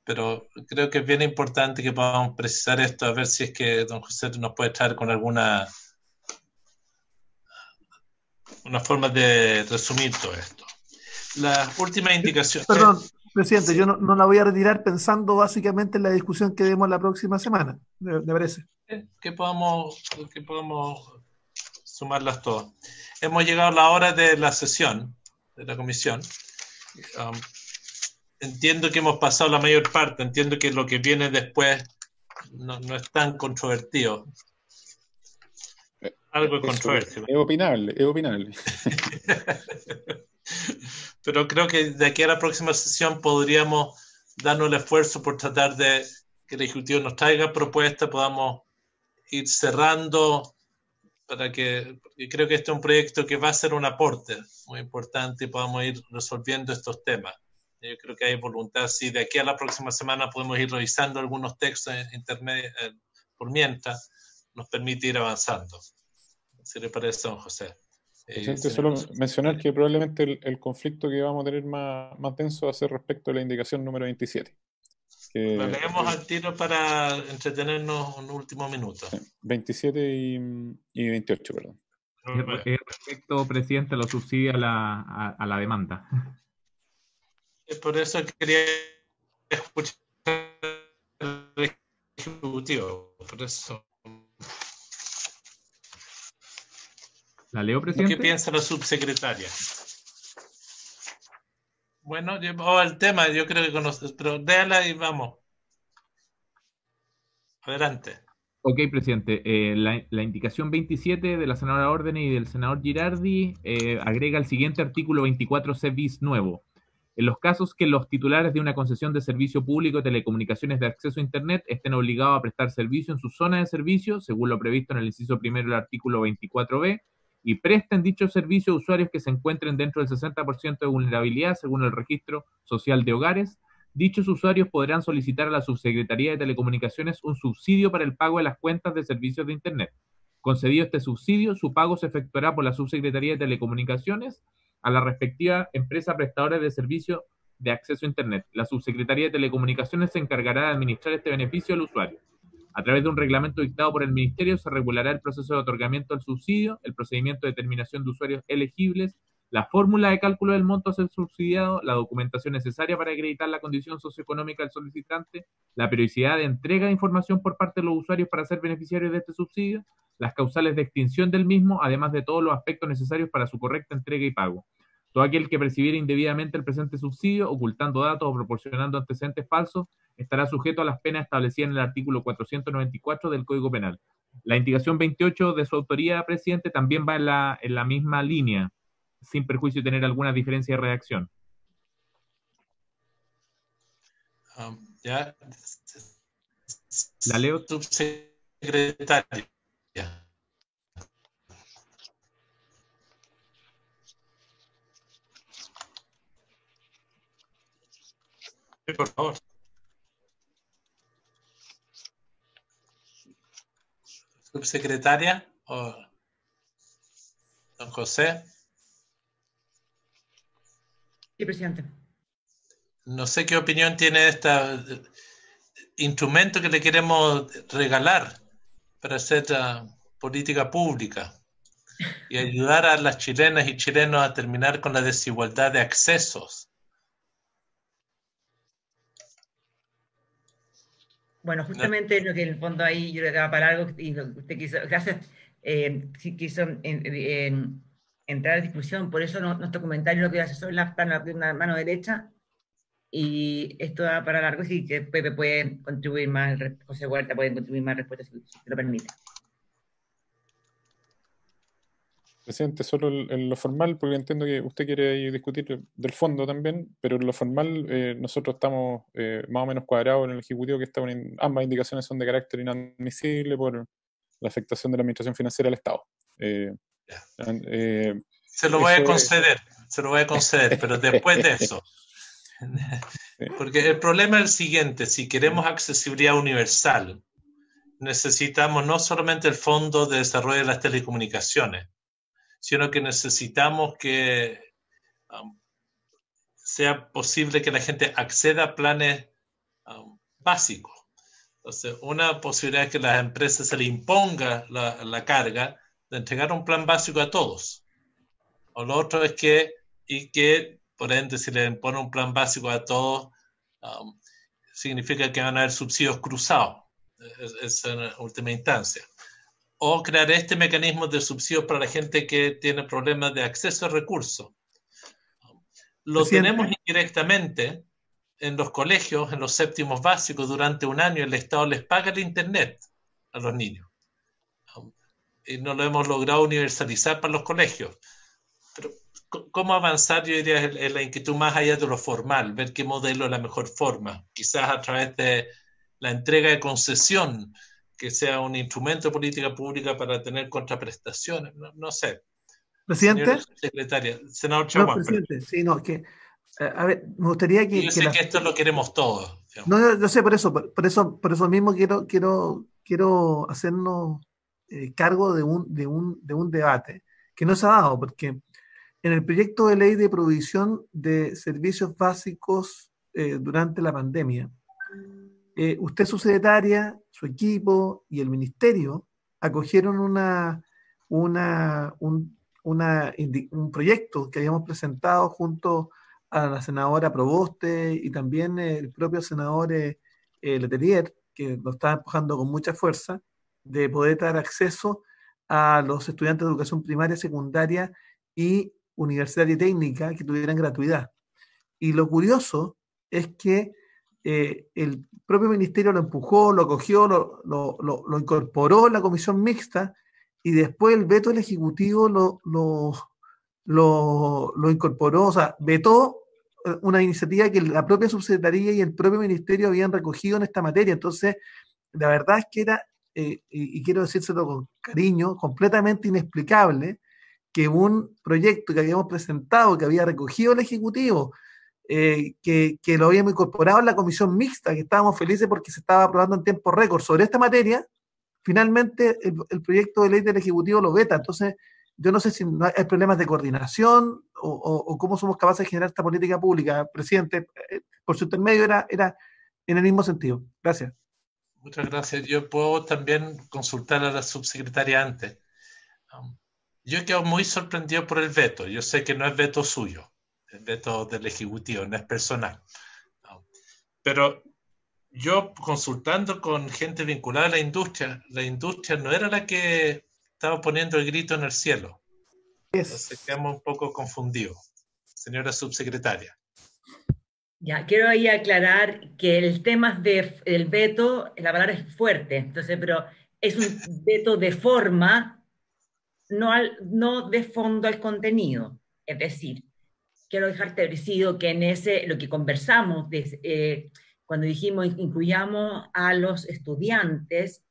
pero creo que es bien importante que podamos precisar esto, a ver si es que don José nos puede traer con una forma de resumir todo esto. La última indicación... Perdón, presidente, yo no la voy a retirar pensando básicamente en la discusión que demos la próxima semana, ¿me parece? Que podamos sumarlas todas. Hemos llegado a la hora de la sesión de la comisión. Entiendo que hemos pasado la mayor parte, entiendo que lo que viene después no es tan controvertido. Algo es controvertido. Es opinable. Pero creo que de aquí a la próxima sesión podríamos darnos el esfuerzo por tratar de que el Ejecutivo nos traiga propuestas, podamos ir cerrando porque creo que este es un proyecto que va a ser un aporte muy importante y podamos ir resolviendo estos temas. Yo creo que hay voluntad, sí, de aquí a la próxima semana podemos ir revisando algunos textos en internet por mientras, nos permite ir avanzando. ¿Se le parece, don José? Presidente, solo mencionar que probablemente el conflicto que vamos a tener más denso va a ser respecto a la indicación número 27. Lo leemos al tiro para entretenernos un último minuto. 27 y 28, perdón. Respecto, presidente, a los subsidios a la demanda. Por eso quería escuchar el Ejecutivo. Por eso. ¿La leo, presidente? ¿Qué piensa la subsecretaria? Bueno, llevo el tema, yo creo que conoces, pero déjala y vamos. Adelante. Ok, presidente. La indicación 27 de la senadora Ordene y del senador Girardi agrega el siguiente artículo 24C bis nuevo. En los casos que los titulares de una concesión de servicio público de telecomunicaciones de acceso a Internet estén obligados a prestar servicio en su zona de servicio, según lo previsto en el inciso primero del artículo 24B, y presten dicho servicio a usuarios que se encuentren dentro del 60% de vulnerabilidad, según el Registro Social de Hogares, dichos usuarios podrán solicitar a la Subsecretaría de Telecomunicaciones un subsidio para el pago de las cuentas de servicios de Internet. Concedido este subsidio, su pago se efectuará por la Subsecretaría de Telecomunicaciones a la respectiva empresa prestadora de servicio de acceso a Internet. La Subsecretaría de Telecomunicaciones se encargará de administrar este beneficio al usuario. A través de un reglamento dictado por el Ministerio se regulará el proceso de otorgamiento del subsidio, el procedimiento de determinación de usuarios elegibles, la fórmula de cálculo del monto a ser subsidiado, la documentación necesaria para acreditar la condición socioeconómica del solicitante, la periodicidad de entrega de información por parte de los usuarios para ser beneficiarios de este subsidio, las causales de extinción del mismo, además de todos los aspectos necesarios para su correcta entrega y pago. Todo aquel que percibiera indebidamente el presente subsidio, ocultando datos o proporcionando antecedentes falsos, estará sujeto a las penas establecidas en el artículo 494 del Código Penal. La indicación 28 de su autoría, presidente, también va en la misma línea, sin perjuicio de tener alguna diferencia de redacción. Ya. La leo. Subsecretaria. Por favor. Subsecretaria o don José. Sí, presidente. No sé qué opinión tiene de este instrumento que le queremos regalar para hacer política pública y ayudar a las chilenas y chilenos a terminar con la desigualdad de accesos. Bueno, justamente lo que en el fondo ahí yo le daba para algo y lo que usted quiso, gracias, sí quiso entrar a discusión, por eso nuestro comentario lo que hace son la mano derecha y esto da para largo, sí que Pepe puede contribuir más, José Huerta puede contribuir más respuestas si lo permite. Presidente, solo en lo formal, porque entiendo que usted quiere discutir del fondo también, pero en lo formal nosotros estamos más o menos cuadrados en el Ejecutivo que ambas indicaciones son de carácter inadmisible por la afectación de la administración financiera del Estado. Se lo voy a conceder, pero después de eso. Porque el problema es el siguiente, si queremos accesibilidad universal, necesitamos no solamente el Fondo de Desarrollo de las Telecomunicaciones, sino que necesitamos que sea posible que la gente acceda a planes básicos. Entonces, una posibilidad es que a las empresas se le imponga la carga de entregar un plan básico a todos. O lo otro es que por ende, si le impone un plan básico a todos, significa que van a haber subsidios cruzados. Es en última instancia. O crear este mecanismo de subsidios para la gente que tiene problemas de acceso a recursos. Lo tenemos indirectamente en los colegios, en los séptimos básicos, durante un año el Estado les paga el Internet a los niños. Y no lo hemos logrado universalizar para los colegios. Pero ¿cómo avanzar? Yo diría en la inquietud más allá de lo formal, ver qué modelo es la mejor forma. Quizás a través de la entrega de concesión, que sea un instrumento de política pública para tener contraprestaciones, no sé. Presidente. Señora secretaria, senador No, Chaguán. presidente, sí, no, que, a ver, me gustaría que... Yo sé que esto lo queremos todos. No, yo sé, por eso mismo quiero hacernos cargo de un debate que no se ha dado, porque en el proyecto de ley de provisión de servicios básicos durante la pandemia, usted, subsecretaria, su equipo y el ministerio acogieron un proyecto que habíamos presentado junto a la senadora Proboste y también el propio senador Letelier, que lo está empujando con mucha fuerza, de poder dar acceso a los estudiantes de educación primaria, secundaria y universitaria y técnica que tuvieran gratuidad. Y lo curioso es que el propio ministerio lo empujó, lo acogió, lo incorporó en la comisión mixta, y después el veto del Ejecutivo lo incorporó, o sea, vetó una iniciativa que la propia subsecretaría y el propio ministerio habían recogido en esta materia. Entonces, la verdad es que era, y quiero decírselo con cariño, completamente inexplicable que un proyecto que habíamos presentado, que había recogido el Ejecutivo, que lo habíamos incorporado en la comisión mixta, que estábamos felices porque se estaba aprobando en tiempo récord sobre esta materia, finalmente el proyecto de ley del Ejecutivo lo veta. Entonces, yo no sé si hay problemas de coordinación o cómo somos capaces de generar esta política pública. Presidente, por su intermedio era en el mismo sentido. Gracias. Muchas gracias. Yo puedo también consultar a la subsecretaria antes. Yo he quedado muy sorprendido por el veto. Yo sé que no es veto suyo, es veto del Ejecutivo, no es personal. Pero yo, consultando con gente vinculada a la industria no era la que estaba poniendo el grito en el cielo. Entonces quedamos un poco confundidos. Señora subsecretaria. Ya, quiero ahí aclarar que el tema del veto, la palabra es fuerte, entonces, pero es un veto de forma, no de fondo al contenido. Es decir, quiero dejarte establecido que en lo que conversamos, cuando dijimos incluyamos a los estudiantes,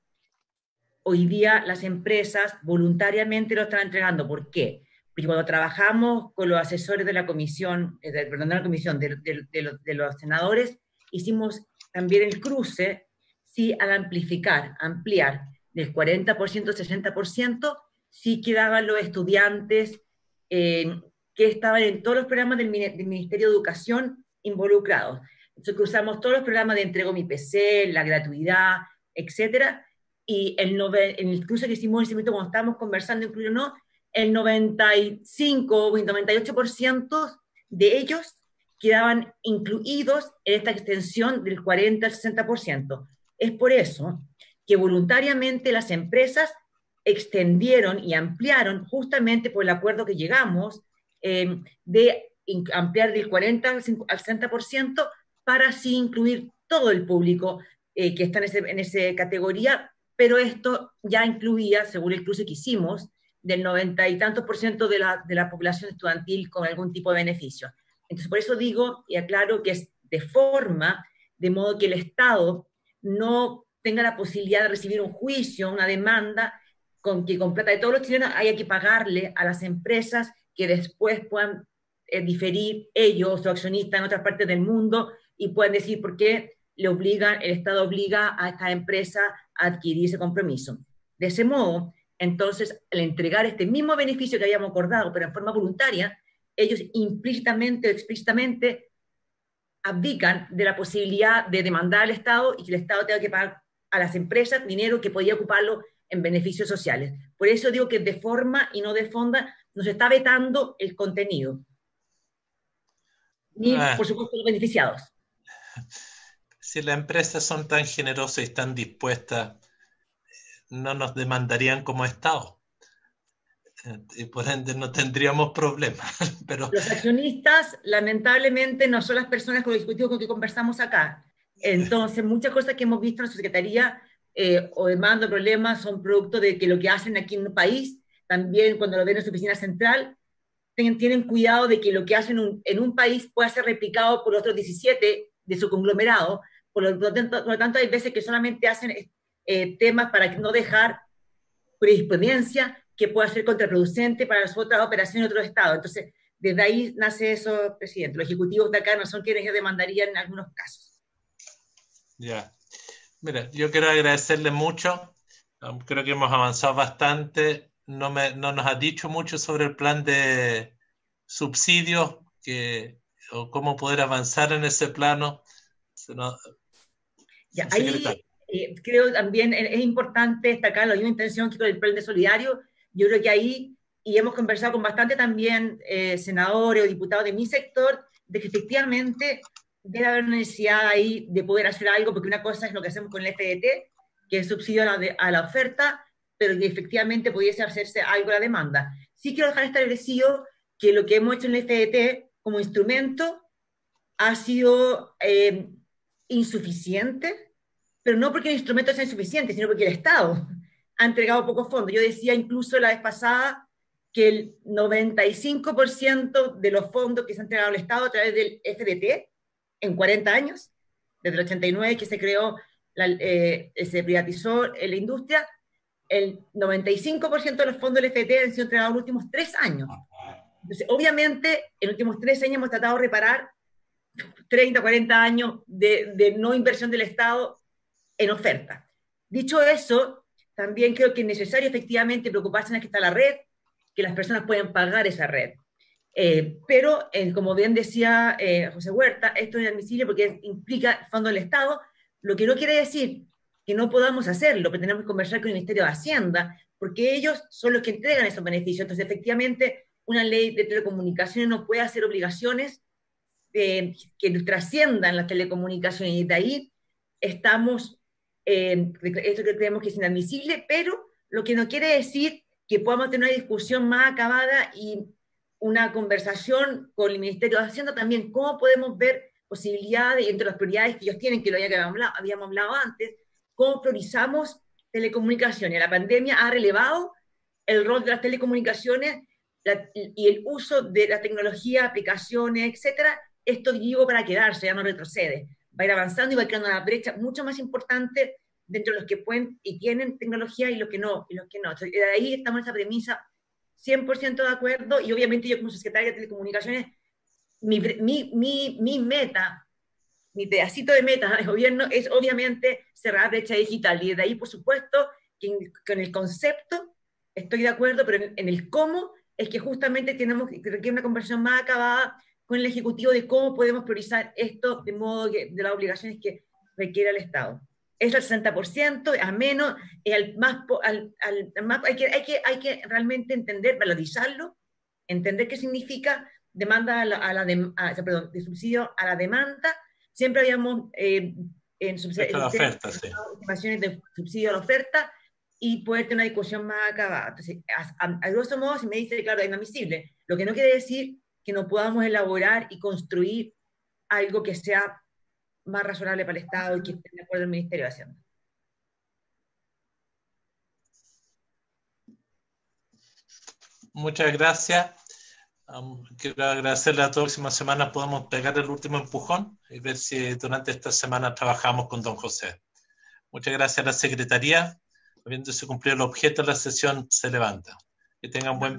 hoy día las empresas voluntariamente lo están entregando. ¿Por qué? Porque cuando trabajamos con los asesores de la comisión, de los senadores, hicimos también el cruce, sí, al ampliar del 40% al 60%, sí quedaban los estudiantes que estaban en todos los programas del Ministerio de Educación involucrados. Entonces cruzamos todos los programas de Entrego Mi PC, la gratuidad, etcétera, y en el cruce que hicimos en ese momento cuando estábamos conversando, incluso no, el 95 o el 98% de ellos quedaban incluidos en esta extensión del 40 al 60%. Es por eso que voluntariamente las empresas extendieron y ampliaron, justamente por el acuerdo que llegamos, de ampliar del 40 al 60% para así incluir todo el público que está en esa categoría, pero esto ya incluía, según el cruce que hicimos, del 90 y tantos % de la población estudiantil con algún tipo de beneficio. Entonces, por eso digo y aclaro que es de forma, de modo que el Estado no tenga la posibilidad de recibir un juicio, una demanda, con plata de todos los chilenos haya que pagarle a las empresas que después puedan diferir ellos o accionistas en otras partes del mundo y puedan decir por qué el Estado obliga a esta empresa a adquirir ese compromiso. De ese modo, entonces, al entregar este mismo beneficio que habíamos acordado, pero en forma voluntaria, ellos implícitamente o explícitamente abdican de la posibilidad de demandar al Estado y que el Estado tenga que pagar a las empresas dinero que podía ocuparlo en beneficios sociales. Por eso digo que de forma y no de fondo nos está vetando el contenido. Ni, por supuesto, los beneficiados. Si las empresas son tan generosas y están dispuestas, no nos demandarían como Estado. Y por ende no tendríamos problemas. Pero... Los accionistas, lamentablemente, no son las personas con los ejecutivos con que conversamos acá. Entonces, muchas cosas que hemos visto en la Secretaría o demanda problemas son producto de que lo que hacen aquí en un país, también cuando lo ven en su oficina central, tienen cuidado de que lo que hacen en un país pueda ser replicado por otros 17 de su conglomerado, por lo tanto hay veces que solamente hacen temas para no dejar jurisprudencia que pueda ser contraproducente para las otras operaciones de otros estados. Entonces, desde ahí nace eso, presidente. Los ejecutivos de acá no son quienes demandarían en algunos casos. Ya. Mira, yo quiero agradecerle mucho. Creo que hemos avanzado bastante. No nos ha dicho mucho sobre el plan de subsidios o cómo poder avanzar en ese plano. Ya, ahí creo también es importante destacar la misma intención que con el plan de solidario. Yo creo que ahí, y hemos conversado con bastante también senadores o diputados de mi sector, de que efectivamente debe haber una necesidad ahí de poder hacer algo, porque una cosa es lo que hacemos con el FDT, que es subsidio a la oferta, pero que efectivamente pudiese hacerse algo a la demanda. Sí quiero dejar establecido que lo que hemos hecho en el FDT como instrumento ha sido insuficiente, pero no porque el instrumento sea insuficiente, sino porque el Estado ha entregado pocos fondos. Yo decía incluso la vez pasada que el 95% de los fondos que se han entregado al Estado a través del FDT en 40 años, desde el 89 que se creó, se privatizó la industria, el 95% de los fondos del FDT han sido entregados en los últimos 3 años. Entonces, obviamente, en los últimos 3 años hemos tratado de reparar 30, 40 años de no inversión del Estado en oferta. Dicho eso, también creo que es necesario efectivamente preocuparse en que está la red, que las personas pueden pagar esa red. Pero, como bien decía José Huerta, esto es inadmisible porque implica fondo del Estado, lo que no quiere decir que no podamos hacerlo, pero tenemos que conversar con el Ministerio de Hacienda, porque ellos son los que entregan esos beneficios. Entonces, efectivamente, una ley de telecomunicaciones no puede hacer obligaciones que trasciendan las telecomunicaciones, y de ahí estamos, esto que creemos que es inadmisible, pero lo que no quiere decir que podamos tener una discusión más acabada y una conversación con el Ministerio de Hacienda también, cómo podemos ver posibilidades, entre las prioridades que ellos tienen, que lo habíamos hablado antes, cómo priorizamos telecomunicaciones. La pandemia ha relevado el rol de las telecomunicaciones y el uso de la tecnología, aplicaciones, etcétera. Esto digo para quedarse, ya no retrocede. Va a ir avanzando y va creando una brecha mucho más importante dentro de los que pueden y tienen tecnología y los que no. Entonces, de ahí estamos en esa premisa 100% de acuerdo, y obviamente yo como secretaria de Telecomunicaciones, mi meta, mi pedacito de meta de gobierno es obviamente cerrar brecha digital, y de ahí por supuesto que con el concepto estoy de acuerdo, pero en el cómo es que justamente tenemos que requiere una conversación más acabada con el Ejecutivo de cómo podemos priorizar esto de modo que de las obligaciones que requiere el Estado. Es el 60%, a menos, hay que realmente entender, valorizarlo, entender qué significa demanda de subsidio a la demanda. Siempre habíamos estimaciones de subsidio a la oferta y poder tener una discusión más acabada. Entonces, a grosso modo, si me dice, claro, es inadmisible, lo que no quiere decir que no podamos elaborar y construir algo que sea más razonable para el Estado y que esté de acuerdo el Ministerio de Hacienda. Muchas gracias. Quiero agradecerle. La próxima semana podemos pegar el último empujón y ver si durante esta semana trabajamos con don José. Muchas gracias a la Secretaría. Habiéndose cumplido el objeto, la sesión se levanta. Que tengan buen fin.